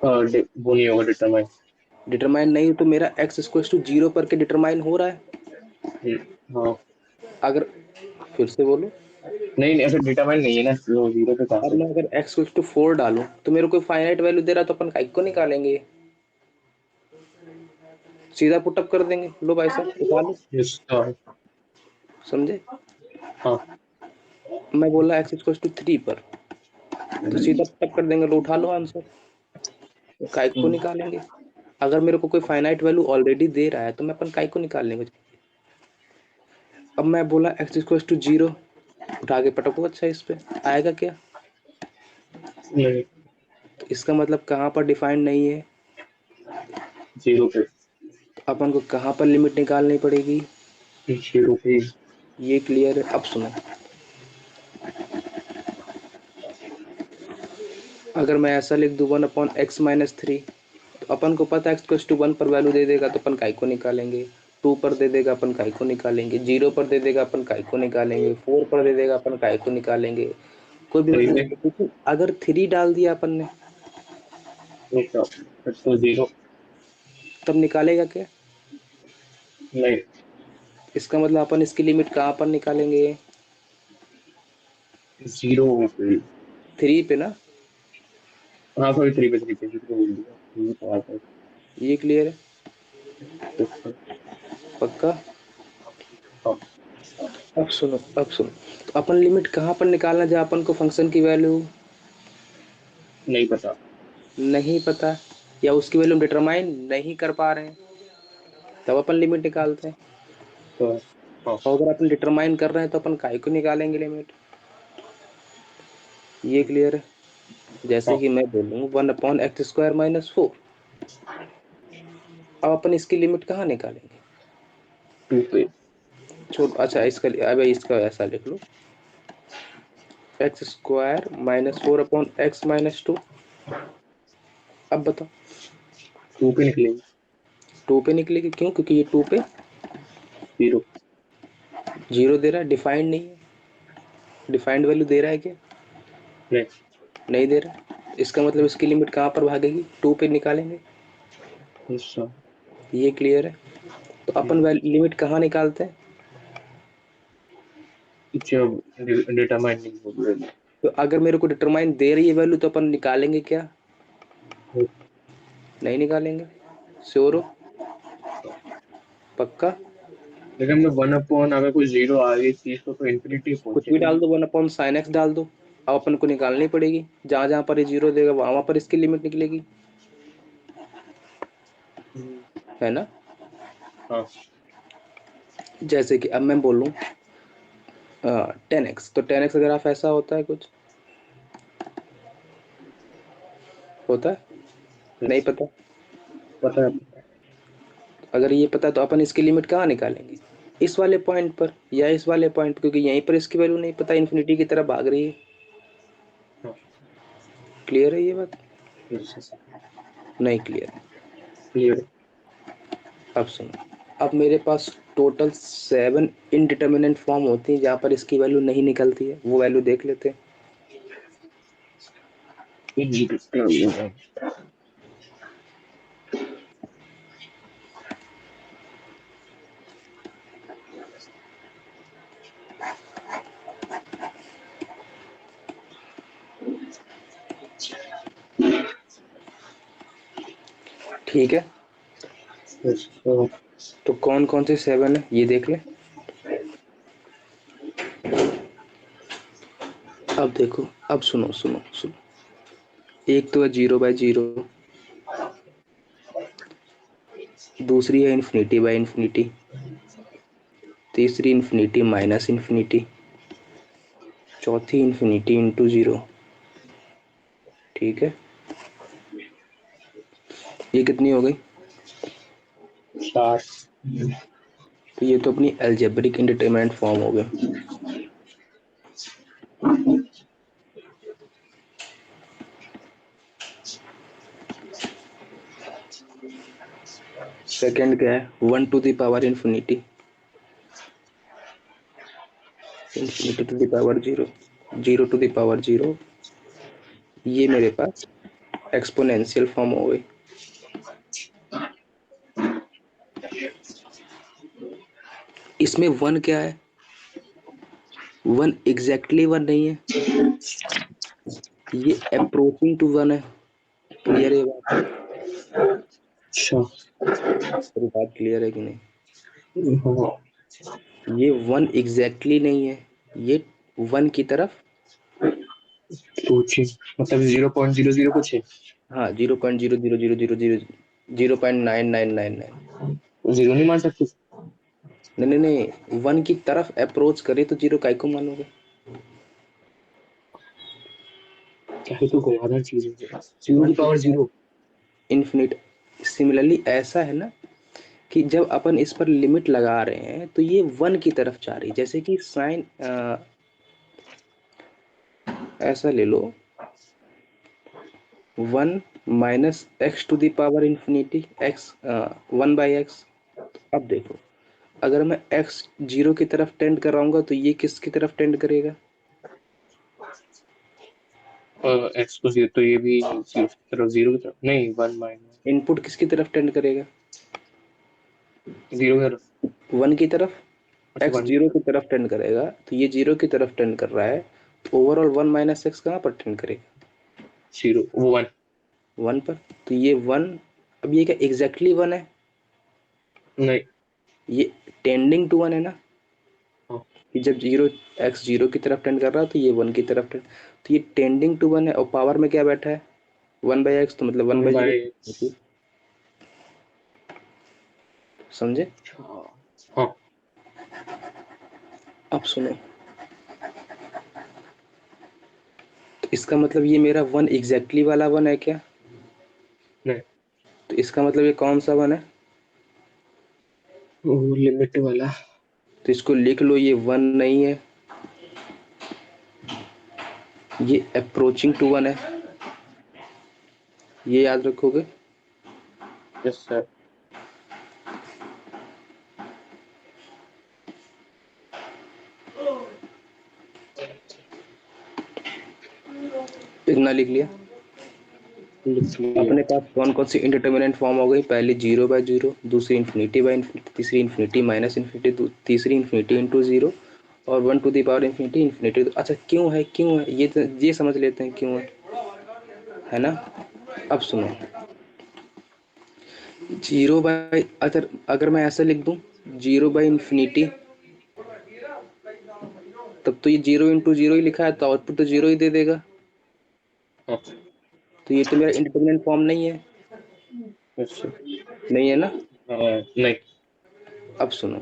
वो नहीं होगा डिटरमाइन। डिटरमाइन नहीं हो, तो मेरा एक्स इक्वल टू जीरो पर के डिटरमाइन हो रहा है। हाँ अगर फिर से बोलो, नहीं ऐसे डिटरमाइन नहीं है ना, जीरो पे कहाँ अब से। मैं अगर x इक्वल टू 4 डालूं तो मेरे को फाइनाइट वैल्यू दे रहा तो अपन काइक को निकालेंगे, सीधा पुटअप कर देंगे, लो भाई साहब उठा लो, यस समझे। हाँ। मैं बोला x इक्वल टू 3 पर, तो सीधा पुटअप कर देंगे, लो उठा लो आंसर, काइक को निकालेंगे। अगर मेरे को कोई फाइनाइट वैल्यू ऑलरेडी दे रहा है तो मैं अपन काइक को निकाल लेंगे। अब मैं बोला x इक्वल टू 0, उठा के पटको, अच्छा इस पे आएगा क्या, नहीं तो इसका मतलब कहाँ पर डिफाइंड नहीं है, जीरो पे, तो अपन को कहाँ पर लिमिट निकालनी पड़ेगी, जीरो पे। ये क्लियर है। अब सुनो, अगर मैं ऐसा लिख दूँ 1/x-3, तो अपन को पता है x = 1 पर वैल्यू दे देगा तो अपन काई को निकालेंगे, 2 पर दे देगा अपन काई को निकालेंगे, 0 पर दे देगा अपन काई को निकालेंगे, 4 पर दे देगा अपन काई को निकालेंगे, कोई भी थ्री मतलब पे नहीं। लेकिन अगर 3 डाल दिया अपन ने, तो फिर तो जीरो। तब निकालेगा क्या, नहीं इसका मतलब अपन इसकी लिमिट कहाँ पर निकालेंगे, जीरो पे। 3 पे ना, हाँ सॉरी थ्री पे जीरो पे बोल दिया, ये तो आता है। ये क्लियर है, अच्छा, पक्का। हाँ अब सुनो, तो अपन लिमिट कहाँ पर निकालना जहाँ अपन को फंक्शन की वैल्यू नहीं पता। नहीं पता, या उसकी वैल्यू डिटरमाइन नहीं कर पा रहे हैं, तब अपन लिमिट निकालते हैं। तो हाँ और अगर अपन डिटरमाइन कर रहे हैं तो अपन काय को निकालेंगे लिमिट, ये क्लियर है। जैसे हाँ कि मैं बोलूँ 1/x² - 4, अब अपन इसकी लिमिट कहाँ निकालेंगे, टू पे। छोड़, अच्छा इसका, अब इसका ऐसा लिख लो, x² - 4/x - 2। अब बताओ, टू पे निकलेंगे। 2 पे निकलेगी, क्यों, क्योंकि ये 2 पे जीरो। 0 दे रहा है, डिफाइंड नहीं है, डिफाइंड वैल्यू दे रहा है क्या, नहीं नहीं दे रहा, इसका मतलब इसकी लिमिट कहाँ पर भागेगी, 2 पे निकालेंगे, अच्छा। ये क्लियर है। तो अपन लिमिट कहाँ निकालते हैं, जब डिटरमाइनिंग हो गया। तो अगर मेरे को डिटरमाइन दे रही है वैल्यू तो अपन निकालेंगे क्या, नहीं निकालेंगे, श्योर हो, पक्का। लेकिन मैं वन अपॉन अगर कोई जीरो आ गई चीज तो इन्फिनिटी कुछ भी पहुंचेगी डाल ना। दो, 1/sin x डाल दो, अब अपन को निकालनी पड़ेगी, जहां जहां पर ये 0 देगा वहां वहां पर इसकी लिमिट निकलेगी, है ना। हाँ जैसे कि अब मैं बोलूँ 10x, तो 10x अगर आप ऐसा होता है कुछ, होता है, नहीं यस पता, पता है पता है। अगर ये पता तो अपन इसकी लिमिट कहाँ निकालेंगे, इस वाले पॉइंट पर या इस वाले पॉइंट, क्योंकि यहीं पर इसकी वैल्यू नहीं पता, इन्फिनिटी की तरफ भाग रही है, हाँ क्लियर है ये बात, यस नहीं क्लियर। क्लियर। अब सुनो, अब मेरे पास टोटल 7 इनडिटर्मिनेंट फॉर्म होती हैं जहाँ पर इसकी वैल्यू नहीं निकलती है, वो वैल्यू देख लेते हैं। ठीक है, तो कौन कौन से 7 है ये देख ले। अब देखो, अब सुनो सुनो सुनो, एक तो है 0/0, दूसरी है इन्फिनिटी/इन्फिनिटी, तीसरी इन्फिनिटी माइनस इन्फिनिटी, चौथी इन्फिनिटी इंटू 0, ठीक है, ये कितनी हो गई, स्टार। तो ये तो अपनी अलजेब्रिक इंडिटरमिनेंट फॉर्म हो गए। सेकंड क्या है, 1 to the power infinity, infinity to the power 0, 0 to the power 0, ये मेरे पास एक्सपोनेंशियल फॉर्म हो गई। इसमें 1 क्या है, वन एग्जैक्टली वन नहीं है, ये अप्रोचिंग टू वन है। क्लियर है ये बात? अच्छा। मेरी बात क्लियर है कि नहीं? हाँ, ये वन एग्जैक्टली नहीं है, ये वन की तरफ, कोचिंग मतलब 0.00 कुछ है। हाँ 0.00000 0.9999। जीरो नहीं मान सकते। नहीं नहीं नहीं, वन की तरफ अप्रोच करे तो जीरो काय को मानोगे? क्या है तो गवादार चीज है, 0 की पावर 0। इन्फिनिट। सिमिलरली ऐसा है ना कि जब अपन इस पर लिमिट लगा रहे हैं तो ये वन की तरफ जा रही है, जैसे कि साइन ऐसा ले लो, 1 - x⁻⁻⁻⁰ x 1/x। अब देखो, अगर मैं x 0 की तरफ टेंड कराऊंगा तो ये किसकी तरफ टेंड करेगा? एक्स को 0 तो ये भी 0 की तरफ नहीं, 1 - इनपुट किसकी तरफ टेंड करेगा? 0 की तरफ। 1 की तरफ। अच्छा, x 1 की 0 की तरफ। तरफ टेंड करेगा तो ये 0 की तरफ टेंड कर रहा है, तो ओवरऑल 1 - x कहाँ पर टेंड करेगा? 0 वो 1। 1 पर। तो ये 1, अब ये क्या एग्जैक्टली 1 है? नहीं। ये टेंडिंग टू 1 है ना, हाँ, कि जब x 0 की तरफ टेंड कर रहा है तो ये 1 की तरफ टेंड, तो ये टेंडिंग टू 1 है, और पावर में क्या बैठा है? 1/x, तो मतलब 1/0। 1 समझे? हाँ। अब सुनो, तो इसका मतलब ये मेरा 1 एग्जैक्टली वाला 1 है क्या? नहीं, तो इसका मतलब ये कौन सा 1 है? वो लिमिट वाला। तो इसको लिख लो, ये 1 नहीं है, ये अप्रोचिंग टू 1 है, ये याद रखोगे। Yes sir. इतना लिख लिया। लिख लिया। अपने पास कौन कौन सी इंडिटरमिनेंट फॉर्म हो गई? पहली 0/0, दूसरी इन्फिनिटी/इन्फिनिटी, तीसरी इन्फिनिटी-इन्फिनिटी, तीसरी इन्फिनिटी इंटू 0, और 1 टू द पावर इन्फिनिटी। अच्छा क्यों है, क्यों है ये समझ लेते हैं क्यों है ना? अब सुनो, 0 बाई, अगर अगर मैं ऐसा लिख दूं 0/इन्फिनिटी, तब तो ये 0 × 0 ही लिखा है, तो आउटपुट तो 0 ही दे देगा। हाँ, तो ये तो मेरा इंडिटरमिनेंट फॉर्म नहीं है, यस सर। नहीं है ना? नहीं। अब सुनो,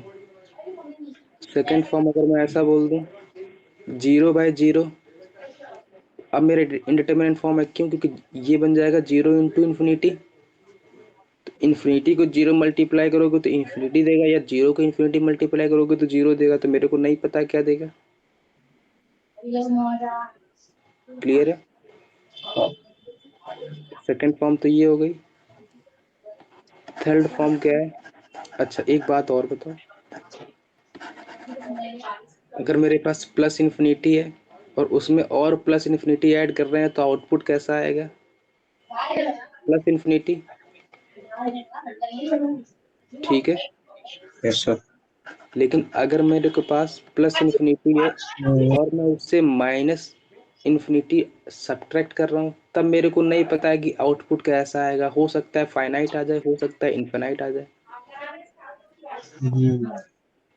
सेकेंड फॉर्म अगर मैं ऐसा बोल दूं 0/0, अब मेरे इंडिटरमिनेंट फॉर्म है, क्यों? क्योंकि ये बन जाएगा 0 × इन्फिनिटी, तो इन्फिनिटी को 0 मल्टीप्लाई करोगे तो इन्फिनिटी देगा, या 0 को इन्फिनिटी मल्टीप्लाई करोगे तो 0 देगा, तो मेरे को नहीं पता क्या देगा। क्लियर है? हाँ, सेकेंड फॉर्म तो ये हो गई। थर्ड फॉर्म क्या है? अच्छा एक बात और बताओ, अगर मेरे पास प्लस इन्फिनिटी है और उसमें और प्लस इन्फिनिटी ऐड कर रहे हैं तो आउटपुट कैसा आएगा? Plus infinity. ठीक है, यस सर। लेकिन अगर मेरे के पास प्लस इन्फिनिटी है और मैं उससे माइनस इन्फिनिटी सब्ट्रैक्ट कर रहा हूँ, तब मेरे को नहीं पता है कि आउटपुट कैसा आएगा। हो सकता है फाइनाइट आ जाए, हो सकता है इनफिनाइट आ जाए।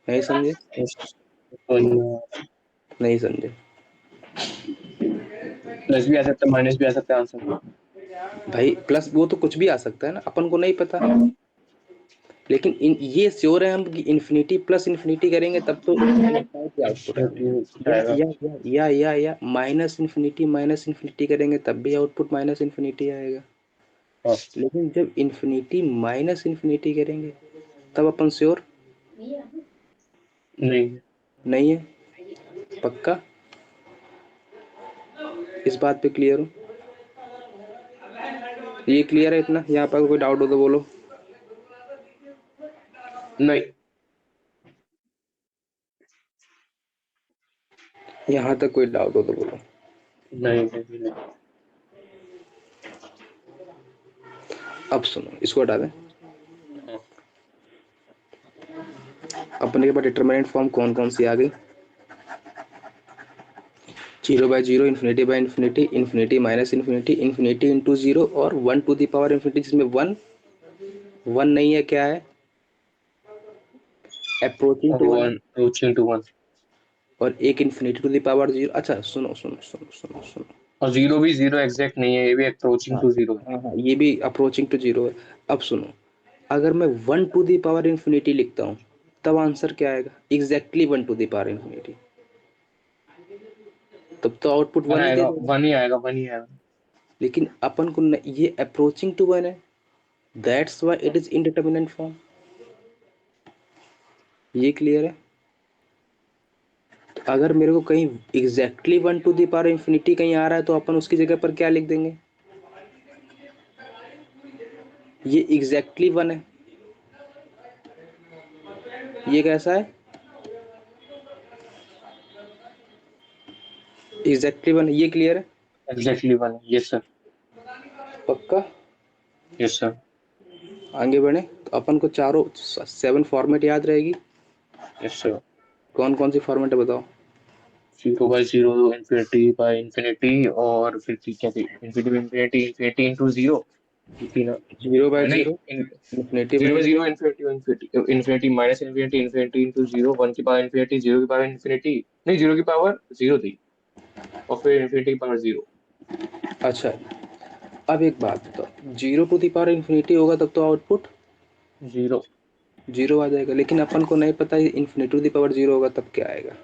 नहीं समझे? नहीं समझे? प्लस भी आ सकता है, माइनस भी आ सकता है आंसर। भाई प्लस वो तो कुछ भी आ सकता है ना, अपन को नहीं पता, लेकिन ये श्योर है हम कि इन्फिनिटी प्लस इन्फिनिटी करेंगे तब तो आउटपुट आएगा, आएगा। या माइनस इन्फिनिटी करेंगे तब भी आउटपुट माइनस इन्फिनिटी आएगा। हाँ, लेकिन जब इन्फिनिटी माइनस इन्फिनिटी करेंगे तब अपन श्योर नहीं। नहीं है। पक्का इस बात पे क्लियर हो? ये क्लियर है इतना? यहाँ पर कोई डाउट हो तो बोलो। नहीं। यहाँ तक कोई डाउट हो तो बोलो। नहीं, नहीं, नहीं। अब सुनो, इसको हटा दें। हाँ, अपने के पास डिटरमिनेंट फॉर्म कौन कौन सी आ गई? Zero by zero, infinity by infinity, infinity minus infinity, infinity into zero और 1 टू द पावर इन्फिनिटी, जिसमें वन वन नहीं है, क्या है, अप्रोचिंग और टू वन है, वन अप्रोचिंग टू वन, और एक infinity to the power zero. अच्छा सुनो सुनो सुनो सुनो सुनो। और जीरो भी जीरो एग्जैक्ट नहीं है, ये भी अप्रोचिंग हाँ टू जीरो है। हाँ हाँ, ये भी अप्रोचिंग टू जीरो है। अब सुनो, अगर मैं 1 टू द पावर इन्फिनिटी लिखता हूँ, तब आंसर क्या आएगा, exactly 1 to the power infinity, तब तो आउटपुट वन वन ही दे आएगा, देगा। वन ही आएगा, वन ही आएगा। लेकिन अपन को ये अप्रोचिंग टू वन है, that's why it is indeterminate form. ये क्लियर है। तो अगर मेरे को कहीं exactly 1 to the power infinity कहीं आ रहा है, तो अपन उसकी जगह पर क्या लिख देंगे, ये एग्जैक्टली वन है, ये कैसा है, एग्जैक्टली वन है। ये क्लियर है। एग्जैक्टली वन है, यस सर। पक्का। Yes sir. आगे बढ़े तो अपन को चारों 7 फॉर्मेट याद रहेगी। Yes sir. कौन कौन सी फॉर्मेट है बताओ। Zero by zero, infinity by infinity, और फिर क्या थी, infinity by infinity, infinity into zero, ये थी ना। जीरो बाय नहीं, zero, infinity by zero by zero, infinity. Infinity infinity, infinity minus infinity, infinity into zero, one की पावर इन्फिनिटी, जीरो की पावर इन्फिनिटी, नहीं जीरो की पावर जीरो थी, और फिर इन्फिनिटी की पावर जीरो। अच्छा, अब एक बात बताओ, 0 टू द पावर इन्फिनिटी होगा तब तो आउटपुट जीरो। जीरो आ जाएगा, लेकिन अपन को नहीं पता infinity to the power zero होगा तब क्या आएगा।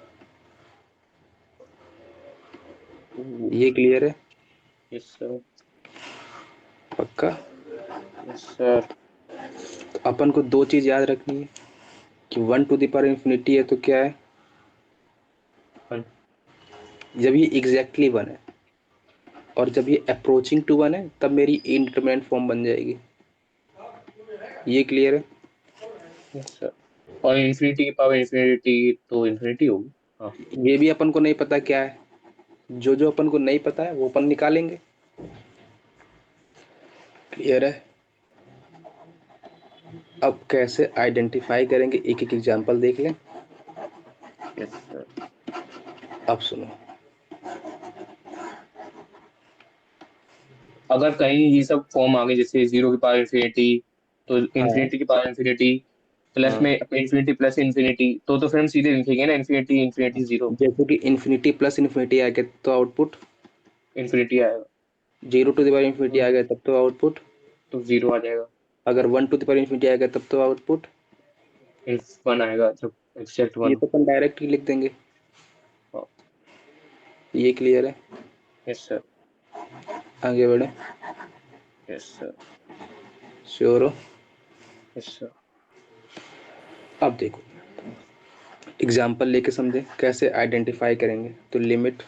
ये क्लियर है। Yes sir. पक्का। Yes sir. तो अपन को दो चीज याद रखनी है कि 1 टू द पावर इन्फिनिटी है तो क्या है, जब ये एग्जैक्टली वन है, और जब ये अप्रोचिंग टू वन है, तब मेरी इनडिटरमिनेंट फॉर्म बन जाएगी। ये क्लियर है। Yes sir. और इन्फिनिटी की पावर इन्फिनिटी तो इन्फिनिटी होगी। हाँ। ये भी अपन को नहीं पता क्या है, जो जो अपन को नहीं पता है वो अपन निकालेंगे। क्लियर है। अब कैसे आइडेंटिफाई करेंगे, एक एक एग्जांपल देख लें। Yes sir. अब सुनो, अगर कहीं ये सब फॉर्म आ गए, जैसे जीरो की पावर इन्फिनिटी, तो हाँ इन्फिनिटी की पावर इन्फिनिटी, प्लस हाँ, में इन्फिनिटी प्लस इन्फिनिटी, तो फिर हम सीधे लिखेंगे ना, इन्फिनिटी इन्फिनिटी जीरो, जैसे कि इन्फिनिटी प्लस इन्फिनिटी आ गया तो आउटपुट, इन्फिनिटी आएगा। 0 टू द पावर इन्फिनिटी आ गया तब तो आउटपुट, तो जीरो आ जाएगा। अगर 1 टू द पावर इन्फिनिटी आ गया तब तो आउटपुट। वन आएगा जब एक्सेप्ट ये वन। तो अपन डायरेक्ट ही लिख देंगे। ये क्लियर है। Yes sir. आगे बढ़े। Yes sir. श्योर हो। Yes sir. अब देखो, एग्जाम्पल लेके समझे कैसे आइडेंटिफाई करेंगे। तो लिमिट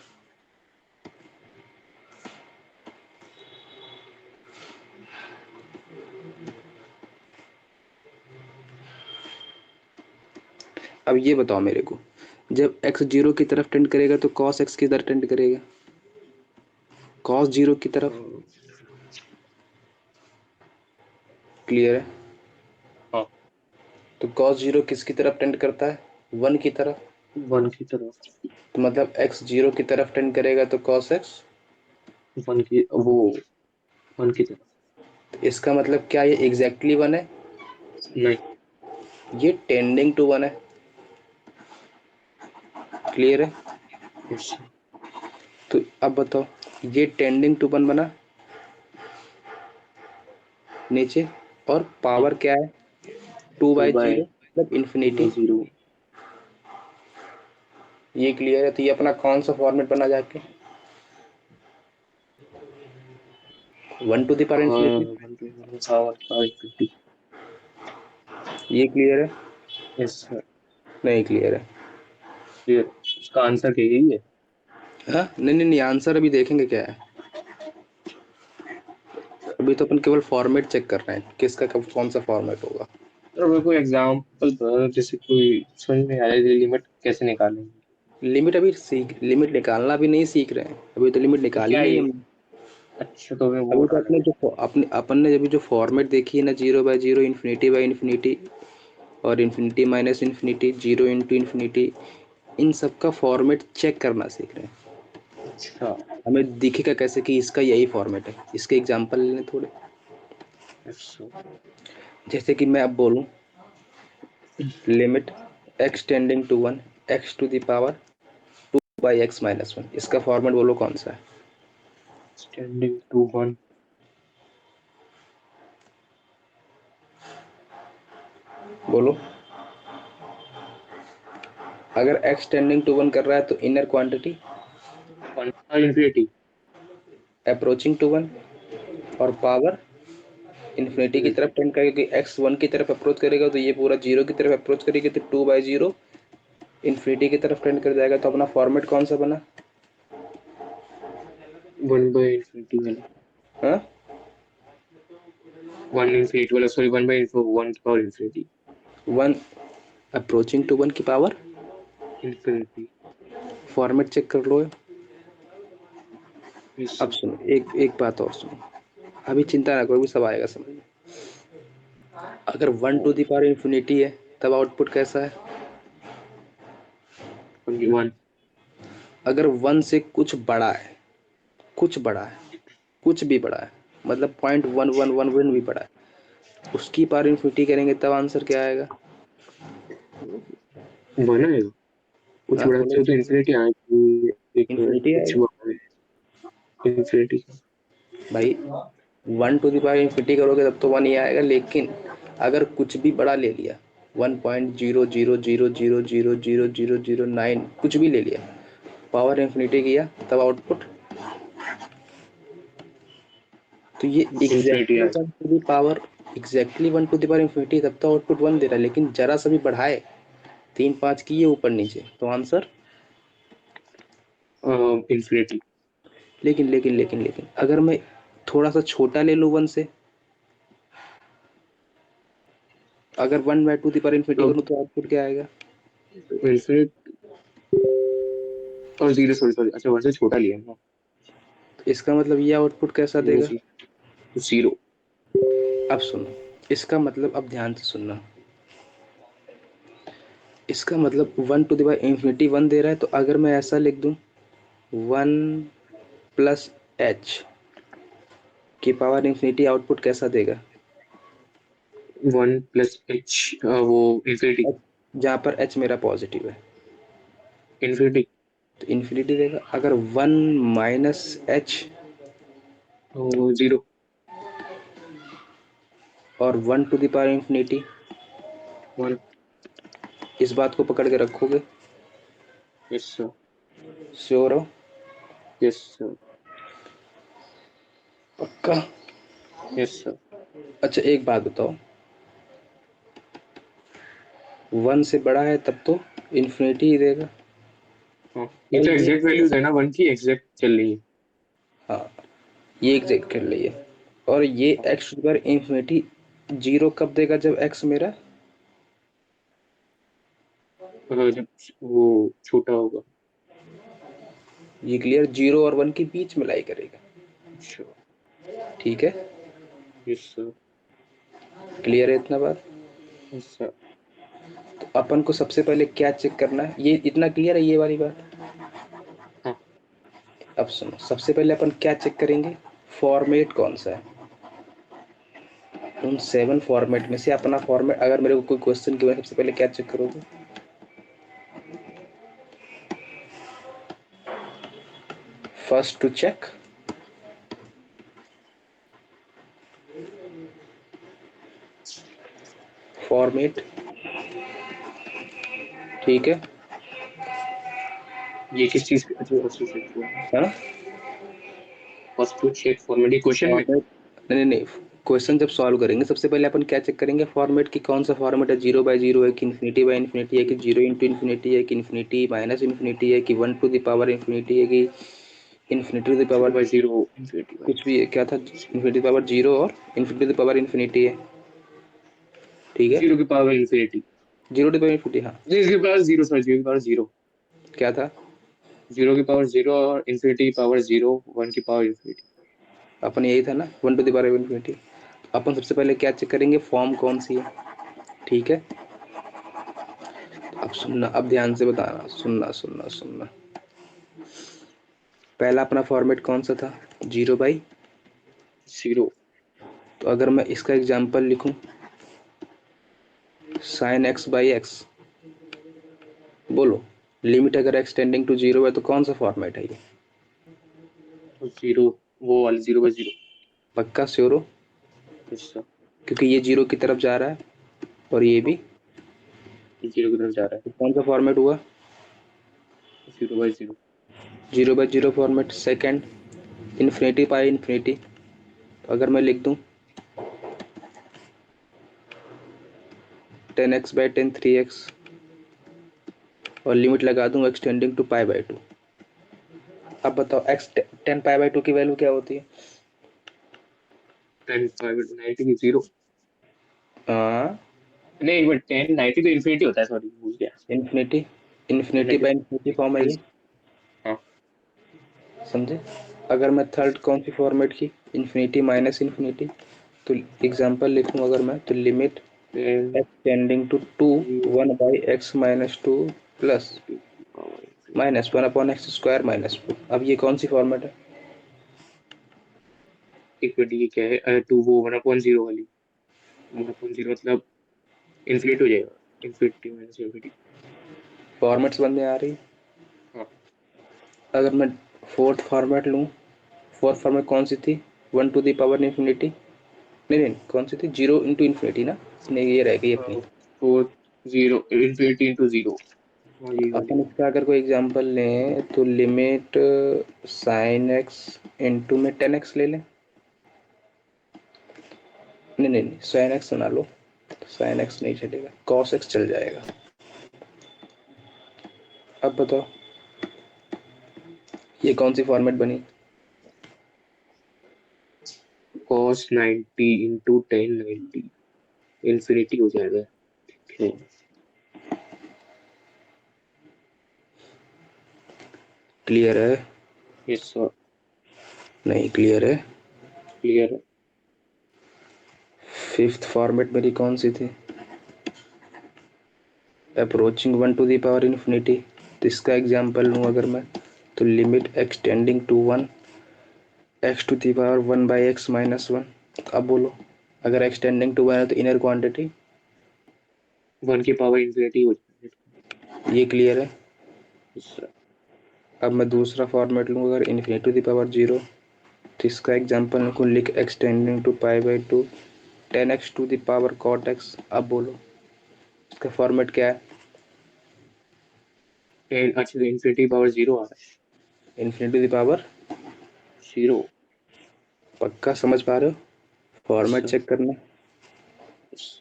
अब ये बताओ मेरे को, जब x 0 की तरफ टेंड करेगा तो cos x किधर टेंड करेगा, cos 0 की तरफ। क्लियर है। हाँ, तो cos 0 किसकी तरफ टेंड करता है, 1 की तरफ। वन की तरफ। तो मतलब x 0 की तरफ टेंड करेगा तो cos x। वन की वो, वन की तरफ। तो इसका मतलब क्या, ये एग्जैक्टली वन है, नहीं। ये टेंडिंग टू वन है। क्लियर है। Yes sir. तो अब बताओ, ये टेंडिंग टू वन बना नीचे, और हाँ, पावर क्या है, two two by by zero मतलब टू बाय इन्फिनिटी। जीरो। ये क्लियर है। तो ये अपना कौन सा फॉर्मेट बना जाके, 1 to the power infinity. One to one की पावर फिफ्टी। ये क्लियर है। Yes sir. नहीं क्लियर है। क्लियर। उसका आंसर क्या यही है। हाँ नहीं नहीं नहीं, आंसर अभी देखेंगे क्या है। अभी तो अपन केवल फॉर्मेट चेक कर रहे हैं, किसका कब कौन सा फॉर्मेट होगा। और मेरे को एग्जाम्पल जैसे कोई समझ में आ रहा है, लिमिट कैसे निकालेंगे। लिमिट अभी सीख, लिमिट निकालना भी नहीं सीख रहे हैं, अभी तो लिमिट तो निकाली क्या नहीं ये, हमने। अच्छा तो हमें वो अभी तो उठाना अपने है। जो अपने अपन ने अभी जो फॉर्मेट देखी है ना, 0 बाय 0, इन्फिनिटी बाय इन्फिनिटी, और infinity minus infinity, 0 into infinity, इन सब का फॉर्मेट चेक करना सीख रहे हैं। अच्छा। हमें दिखेगा कैसे कि इसका यही फॉर्मेट है। इसके एग्जांपल लें थोड़े। अच्छा। जैसे कि मैं अब बोलूं limit x tending to 1 x to the power 2 by x minus 1, इसका फॉर्मेट बोलो कौन सा है। Standing to 1। बोलो। अगर x टेंडिंग टू 1 कर रहा है तो inner quantity 1 by infinity. Approaching to 1 और पावर इन्फिनिटी की तरफ टेंड करेगा, क्योंकि x 1 की तरफ अप्रोच करेगा तो ये पूरा 0 की तरफ अप्रोच करेगी तो 2 बाई 0 इन्फिनिटी की तरफ टेंड कर जाएगा। तो अपना फॉर्मेट कौन सा बना। 1 बाय इन्फिनिटी वाला। हाँ 1 इन्फिनिटी वाला, सॉरी 1 बाय 1 की पावर इन्फिनिटी। 1 अप्रोचिंग टू 1 की पावर इन्फिनिटी। फॉर्मेट चेक कर लो। यस अब सर। सुनो, एक एक बात और सुनो। अभी चिंता ना करो, भी सब आएगा समझ में। अगर 1 टू द पावर इन्फिनिटी है तब आउटपुट कैसा है। 1। अगर 1 से कुछ बड़ा है, कुछ बड़ा है, कुछ भी बड़ा है, मतलब 0.111 भी बड़ा है, उसकी पावर इन्फिनिटी करेंगे तब आंसर क्या आएगा। बनाएगा कुछ हाँ बड़ा बोलो। अच्छा तो इन्फिनिटी आएगी। एक मिनट इन्फिनिटी कुछ आएगा इन्फिनिटी। भाई। 1 टू द पावर इन्फिनिटी करोगे तब तो 1 ही आएगा, लेकिन अगर कुछ भी बड़ा ले लिया 1.000000009 कुछ भी ले लिया, पावर इन्फिनिटी किया तब आउटपुट। तो ये इन्फिनिटी एग्जैक्टली आएगा। 1 टू द पावर इन्फिनिटी तब तो आउटपुट 1 दे रहा है, लेकिन जरा सा भी बढ़ाए 3 5 किए ऊपर नीचे तो आंसर। इन्फिनिटी। लेकिन अगर मैं थोड़ा सा छोटा ले लूँ 1 से, अगर 1/2 इन्फिनिटी तो करूँ तो आउटपुट क्या आएगा। इन्फिनिट और जीरो, सॉरी सॉरी, अच्छा 1 से छोटा लिया ना। तो इसका मतलब ये आउटपुट कैसा जीरो देगा। से जीरो। अब सुनो, इसका मतलब अब ध्यान से सुनना। इसका मतलब 1 टू द पावर इन्फिनिटी 1 दे रहा है, तो अगर मैं ऐसा लिख दूं 1 प्लस एच की पावर इन्फिनिटी आउटपुट कैसा देगा। 1 प्लस एच, वो इन्फिनिटी। जहाँ पर एच मेरा पॉजिटिव है इन्फिनिटी। तो इन्फिनिटी देगा। अगर 1 माइनस एच जीरो। और 1 टू द पावर इन्फिनिटी, 1। इस बात को पकड़ के रखोगे। Yes sir. श्योर हो। Yes sir. पक्का। Yes sir. अच्छा एक बात बताओ, 1 से बड़ा है तब तो इन्फिनिटी ही देगा। हाँ ये और तो ये एग्जैक्ट वैल्यूज है ना, 1 की एग्जैक्ट चल रही है। हाँ ये एग्जैक्ट कर लिया। और ये हाँ, x to the power infinity zero कब देगा, जब एक्स मेरा जब वो छोटा होगा। ये क्लियर, 0 और 1 के बीच में लाई करेगा। अच्छा। ठीक है, यस सर। क्लियर है इतना बात। Yes sir. तो अपन को सबसे पहले क्या चेक करना है, ये इतना क्लियर है ये वाली बात। हाँ। अब सुनो, सबसे पहले अपन क्या चेक करेंगे, फॉर्मेट कौन सा है। उन 7 फॉर्मेट में से अपना फॉर्मेट, अगर मेरे को कोई क्वेश्चन गिवन है सबसे पहले क्या चेक करोगे। First to check format. ठीक है। ये किस चीज पे, अच्छा फर्स्ट टू चेक फॉर्मेट। है ना। First to check format question में। फॉर्मेट नहीं, क्वेश्चन जब सॉल्व करेंगे सबसे पहले अपन क्या चेक करेंगे, फॉर्मेट की कौन सा फॉर्मेट है, 0/0 है कि इन्फिनिटी बाई इन्फिनिटी है कि 0 इंटू इन्फिनिटी है कि इन्फिनिटी माइनस इन्फिनिटी है कि 1 टू द पावर इन्फिनिटी है कि infinity to the zero power by zero infinity by कुछ भी है, क्या था इन्फिनिटी टू द पावर 0 और infinity to the power infinity है। ठीक है, जीरो की power infinity. 0 to the power infinity, हाँ। जीरो की पावर जीरो, सॉरी जीरो की पावर जीरो। क्या था, जीरो की पावर जीरो और इन्फिनिटी की पावर जीरो, 1 की पावर इन्फिनिटी। अपन यही था ना 1 टू द पावर इन्फिनिटी। अपन सबसे पहले क्या चेक करेंगे, फॉर्म कौन सी है। ठीक है, अब सुनना, अब ध्यान से बताना, सुनना सुनना सुनना। पहला अपना फॉर्मेट कौन सा था? 0/0। तो अगर मैं इसका एग्जांपल लिखूं, साइन एक्स बाई एक्स, बोलो लिमिट अगर एक्स टेंडिंग टू 0 है तो कौन सा फॉर्मेट है ये? तो 0, वो वाली 0/0। पक्का श्योर हो? अच्छा, क्योंकि ये 0 की तरफ जा रहा है और ये भी, 0 की तरफ जा रहा तो कौन सा फॉर्मेट हुआ? है, 0/0। 0/0 format. Second, infinity by infinity. तो अगर मैं लिख दूं 10x बाई 10 3x और लिमिट लगा दूं एक्सटेंडिंग टू π/2। अब बताओ x 10 π/2 की वैल्यू क्या होती है? 10/90 की 0। हाँ, नहीं, बट 10/90 तो इन्फिनिटी होता है, सॉरी भूल गया। Infinity. Infinity 10/90 by infinity form है ये, हाँ। समझे? अगर मैं थर्ड कौन सी फॉर्मेट की, इन्फिनिटी माइनस इन्फिनिटी, तो एग्जांपल लिखूं अगर मैं, तो limit 10 x tending to 2 1 by x minus 2 plus minus 1 upon x square minus 2। अब ये कौन सी फॉर्मेट है? एक मिनट, ये क्या है? टू वो 1/0 वाली। 1/0 मतलब इन्फिनिटी हो जाएगा, इन्फिनिटी माइनस इन्फिनिटी। फॉर्मेट समझ में आ रही है? हाँ, अगर मैं फोर्थ फॉर्मेट लूँ, फोर्थ फॉर्मेट कौन सी थी? 1 टू द पावर इन्फिनिटी, नहीं नहीं कौन सी थी? 0 इंटू इन्फिनिटी ना, नहीं ये रह गई अपनी। 0 इन्फिनिटी इंटू 0। हाँ, यही वाली। अपन इसका अगर कोई एग्जांपल लें तो लिमिट साइन एक्स इंटू में 10x ले लें। नहीं नहीं नहीं, साइन एक्स बना लो, साइन एक्स नहीं चलेगा, कॉस एक्स चल जाएगा। अब बताओ ये कौन सी फॉर्मेट बनी? cos 90 इंटू 10/90 इन्फिनिटी हो जाएगा। क्लियर है? यस सर, नहीं क्लियर है? क्लियर है। फिफ्थ फॉर्मेट मेरी कौन सी थी? Approaching 1 to the power infinity. तो इसका एग्जांपल लूँ अगर मैं, तो limit x tending to 1 x to the power 1 by x minus 1। अब बोलो, अगर एक्सटेंडिंग टू 1 है तो इनर क्वांटिटी, 1 की पावर इन्फिनिटी हो जाएगा। ये क्लियर है? Yes sir. अब मैं दूसरा फॉर्मेट लूँ, अगर इन्फिनिटी टू द पावर 0, तो इसका एग्जांपल लिखूँ, लिख x tending to π/2 10x to the power cot x। अब बोलो इसका फॉर्मेट क्या है? 10, अच्छा, इन्फिनिटी पावर 0 आ रहा इन्फिनिटी टू द पावर, है, 0। पक्का समझ पा रहे हो? Yes format sir. चेक करना। यस।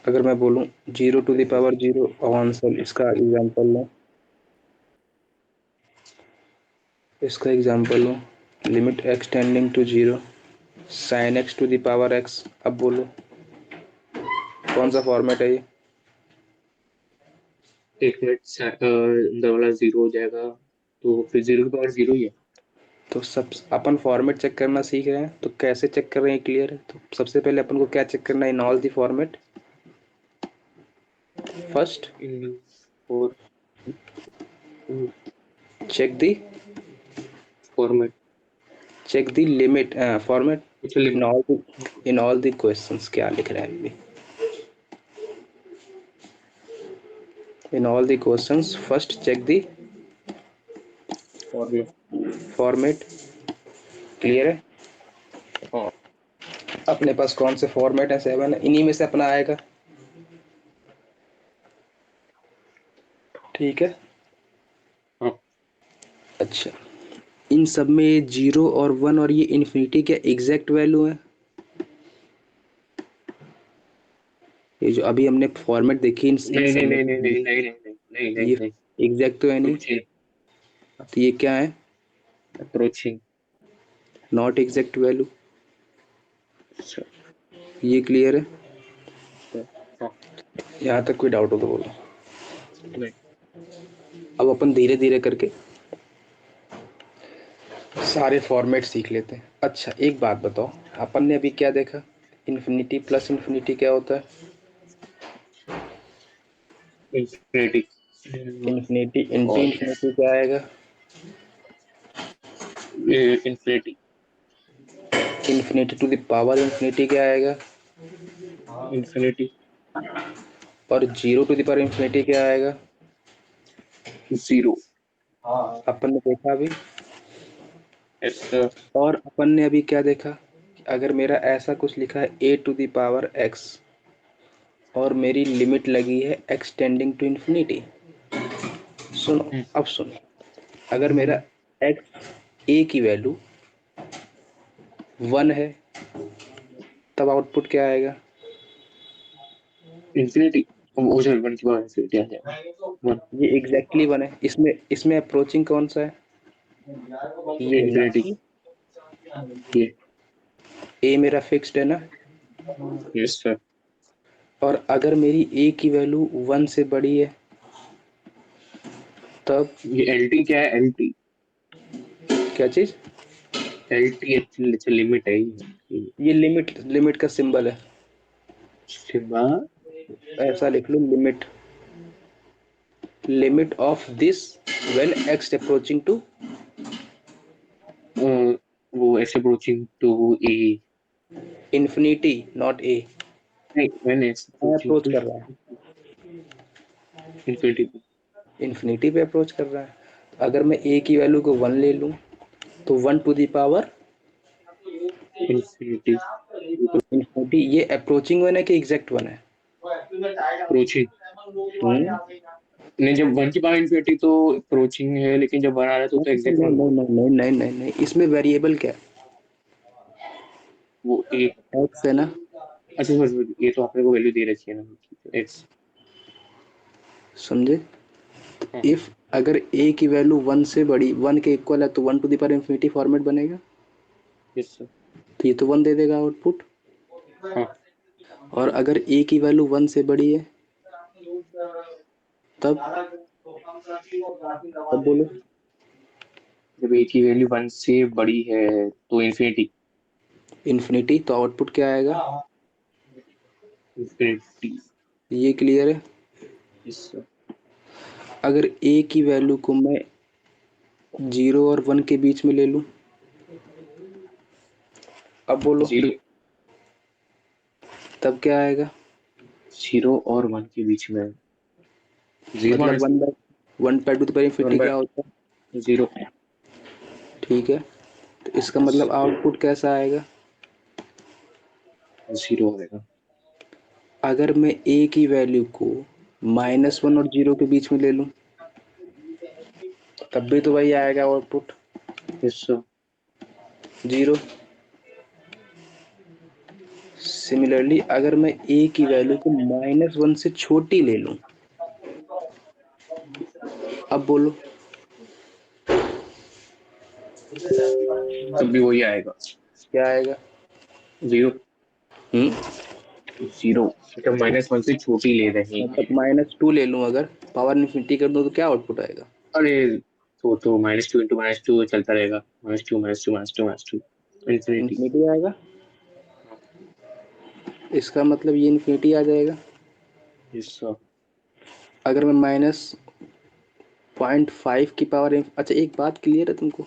अगर मैं बोलूँ 0 टू द पावर 0 आंसर, इसका एग्जांपल लो, इसका एग्जांपल लो, limit x tending to 0 sine x to the power x. अब बोलो कौन सा फॉर्मेट है ये? एक मिनट, अंदर वाला 0 हो जाएगा, तो फिर 0 की पावर 0 ही है। तो सब अपन फॉर्मेट चेक करना सीख रहे हैं, तो कैसे चेक कर रहे हैं क्लियर है? तो सबसे पहले अपन को क्या चेक करना है? In all the format, first in four check the, format. Check the limit format अच्छा, in limit. All the, in all the questions क्या लिख रहे हैं अभी? In all the questions first check the format. Format. Clear है? हाँ। अपने पास कौन से फॉर्मेट है? 7 है, इन्हीं में से अपना आएगा। ठीक है। हाँ, अच्छा, इन सब में 0 और 1 और ये इन्फिनिटी क्या एग्जैक्ट वैल्यू है? ये जो अभी हमने फॉर्मेट देखी इन नहीं सब नहीं में नहीं से, नहीं नहीं नहीं नहीं नहीं नहीं नहीं ये नहीं। एग्जैक्ट तो है नहीं, अप्रोचिंग। तो ये क्या है? अप्रोचिंग। Not exact value. अच्छा। ये क्लियर है? अच्छा, हाँ। यहाँ तक कोई डाउट हो तो बोलो। नहीं। अब अपन धीरे धीरे करके सारे फॉर्मेट सीख लेते हैं। अच्छा एक बात बताओ, अपन ने अभी क्या देखा? इन्फिनिटी प्लस इन्फिनिटी क्या होता है? इन्फिनिटी। इन्फिनिटी इंटू और इन्फिनिटी क्या आएगा? Infinity. Infinity to the power infinity क्या आएगा? इन्फिनिटी। और zero to the power infinity क्या आएगा? जीरो। अपन ने देखा अभी। Yes sir. और अपन ने अभी क्या देखा? अगर मेरा ऐसा कुछ लिखा है ए टू द पावर एक्स और मेरी लिमिट लगी है एक्सटेंडिंग टू इन्फिनिटी। सुनो, अब सुनो, अगर मेरा एक्स ए की वैल्यू 1 है तब आउटपुट क्या आएगा? इन्फिनिटी। वो सर 1 की पावर इन्फिनिटी आ जाएगा 1। ये एग्जैक्टली 1 है। इसमें अप्रोचिंग कौन सा है? ये है ना। इन्फिनिटी। ये। ए मेरा फिक्स्ड है ना। Yes sir. और अगर मेरी ए की वैल्यू 1 से बड़ी है तब ये एल टी क्या है? L T. क्या चीज? एल टी एक्चुअली लिमिट है ये। ये लिमिट लिमिट का सिंबल है। सिम्बा। ऐसा लिख लो, limit, limit of this when x approaching to. वो ऐसे approaching to a. Infinity, not a. नहीं, when x approaching approach to कर रहा है, इन्फिनिटी। इन्फिनिटी पे अप्रोच कर रहा है। अगर मैं ए की वैल्यू को 1 ले लूं तो 1 to the power infinity. Infinity. ये अप्रोचिंग 1 है कि एग्जैक्ट 1 है? अप्रोचिंग। हम्म। नहीं, जब 1 की पावर इन्फिनिटी तो अप्रोचिंग है, लेकिन जब 1 आ रहा है तो नहीं एग्जैक्ट नहीं 1 नहीं होगा। नहीं नहीं नहीं नहीं, इसमें वेरिएबल क्या वो ए। है? एक्स है ना। अच्छा सर, ये तो आपने को वैल्यू दे रखी है ना, एक्स। समझे? हाँ। इफ अगर ए की वैल्यू 1 से बड़ी, 1 के इक्वल है तो 1 to the power infinity format बनेगा। Yes sir. तो ये तो 1 दे देगा आउटपुट। हाँ। और अगर ए की वैल्यू 1 से बड़ी है तब तब बोलो। जब ए की वैल्यू 1 से बड़ी है तो इन्फिनिटी। इन्फिनिटी, तो आउटपुट क्या आएगा? इन्फिनिटी। ये क्लियर है? Yes sir. अगर ए की वैल्यू को मैं 0 और 1 के बीच में ले लूं, अब बोलो, जीरो। तब क्या आएगा? 0 और 1 के बीच में। जीरो मतलब minus 1 by to the power 1 infinity by क्या होता है? 0। ठीक है, तो इसका मतलब आउटपुट कैसा आएगा? 0 आएगा। अगर मैं ए की वैल्यू को -1 और 0 के बीच में ले लूं तब भी तो वही आएगा आउटपुट, यस सर। 0। सिमिलरली अगर मैं ए की वैल्यू को -1 से छोटी ले लूं, अब बोलो। तब भी वही आएगा। क्या आएगा? 0। हम्म। 0 जब -1 से छोटी ले रहे मतलब हैं। -2 ले लूं, अगर पावर इन्फिनिटी कर दूं तो क्या आउटपुट आएगा? अरे, तो -2 इंटू -2 चलता रहेगा। -2 -2 -2 -2 इन्फिनिटी। इन्फिनिटी आएगा। इसका मतलब ये इन्फिनिटी आ जाएगा। Yes sir. अगर मैं -0.5 की पावर अच्छा, एक बात क्लियर है तुमको?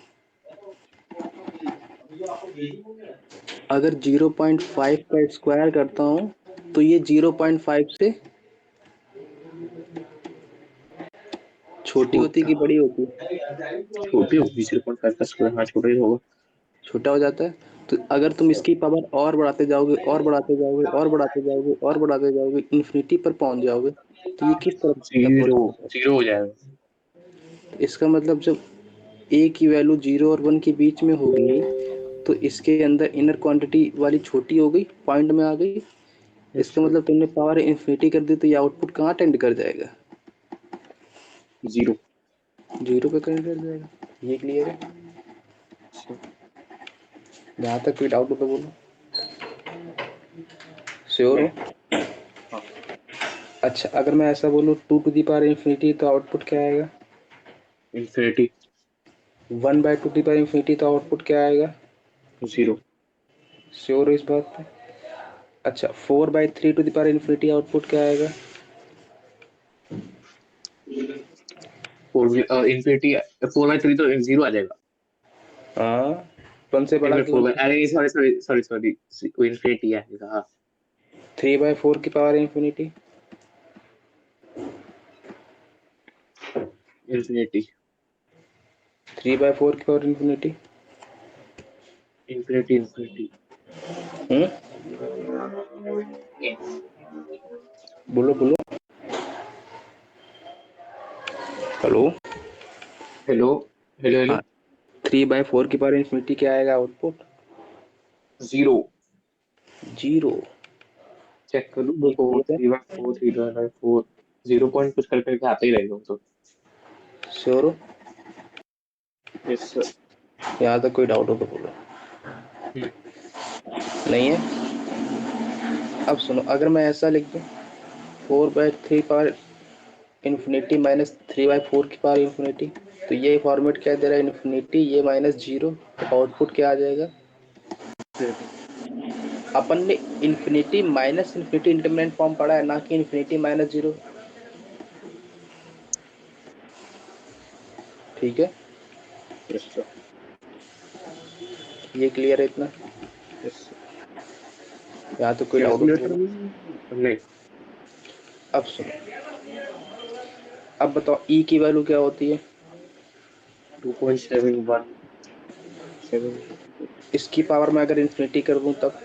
अगर 0.5 का स्क्वायर करता हूँ तो ये 0.5 से छोटी होती कि छोटा। बड़ी होती? छोटी होगी 0.5 का स्क्वायर। हाँ, छोटा ही होगा। छोटा हो जाता है। तो अगर तुम इसकी पावर और बढ़ाते जाओगे और बढ़ाते जाओगे और बढ़ाते जाओगे और बढ़ाते जाओगे, इन्फिनिटी पर पहुंच जाओगे, तो ये किस तरफ अप्रोच जीरो। करेगा? जीरो हो जाएगा। इसका मतलब जब ए की वैल्यू 0 और 1 के बीच में होगी तो इसके अंदर इनर क्वांटिटी वाली छोटी हो गई, पॉइंट में आ गई। यस इसका सर। मतलब तुमने पावर इन्फिनिटी कर दी तो ये आउटपुट कहाँ टेंड कर जाएगा? 0। 0 पे टेंड कर जाएगा। ये क्लियर है? जहाँ तक कोई डाउट हो तो बोलो। श्योर नहीं। हो? हाँ। अच्छा, अगर मैं ऐसा बोलूँ 2 टू दी पावर इन्फिनिटी तो आउटपुट क्या आएगा? Infinity. 1/2 to the power infinity तो आउटपुट क्या आएगा? 0। श्योर हो इस बात पे? अच्छा, 4/3 to the power infinity output क्या आएगा? इन्फिनिटी 4/3 तो 0 आ जाएगा। हाँ, 1 से बड़ा क्यों? 4 अरे सॉरी वो इन्फिनिटी आएगा। 3/4 की पावर इन्फिनिटी। इन्फिनिटी 3/4 की पावर इन्फिनिटी। इन्फिनिटी इन्फिनिटी हम्म, बोलो बोलो। हेलो। Hello hello hello. हाँ, 3/4 की पावर इन्फिनिटी क्या आएगा आउटपुट? 0। जीरो। चेक करूँ ये को क्लियर है? 3/4 3/4 0 पॉइंट कुछ करके आते ही रहेगा वो तो। श्योर हो? Yes sir. यहाँ तक कोई डाउट हो तो बोलो। नहीं है? अब सुनो, अगर मैं ऐसा लिख दूँ, 4/3 पावर इन्फिनिटी माइनस 3/4 की पावर इन्फिनिटी, तो ये फॉर्मेट क्या दे रहा है? इन्फिनिटी, ये माइनस जीरो, तो आउटपुट क्या आ जाएगा? अपन ने infinity minus infinity intermediate form पढ़ा है, ना कि इन्फिनिटी माइनस जीरो। ठीक है, यस सर। ये क्लियर है इतना? यस। यहाँ तो कोई डाउट हो तो कैलकुलेटर बोलो। नहीं। अब सुनो, अब बताओ ई की वैल्यू क्या होती है? 2.717। इसकी पावर में अगर इन्फिनिटी कर दूं तब?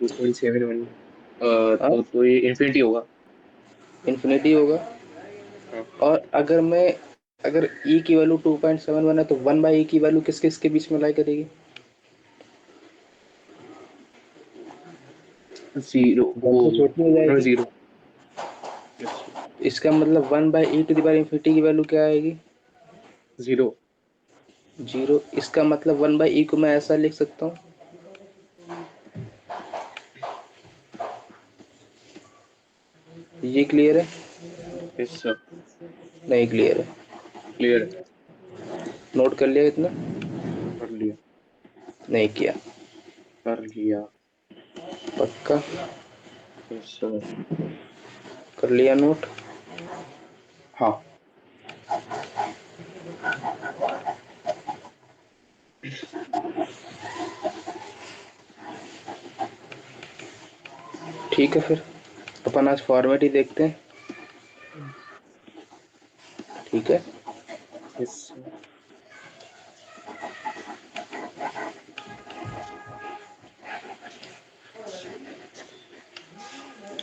2.71। हाँ, तो ये इन्फिनिटी होगा। इन्फिनिटी होगा। हाँ। और अगर ई की वैल्यू 2.71 है, तो 1/e की वैल्यू किस किस के बीच में लाई करेगी? 0 वन वो से छोटी हो नो जाएगी। 0। यस। इसका मतलब 1/e to the power infinity की वैल्यू क्या आएगी? 0। जीरो। इसका मतलब 1/e को मैं ऐसा लिख सकता हूँ, ये क्लियर है? Yes sir. नहीं क्लियर है? क्लियर है। नोट कर लिया इतना? कर लिया। नहीं किया? कर लिया। पक्का? Yes sir. कर लिया नोट? हाँ। ठीक है, फिर अपन आज फॉर्मेट ही देखते हैं। ठीक है। Yes sir.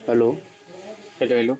Hello. Hello hello.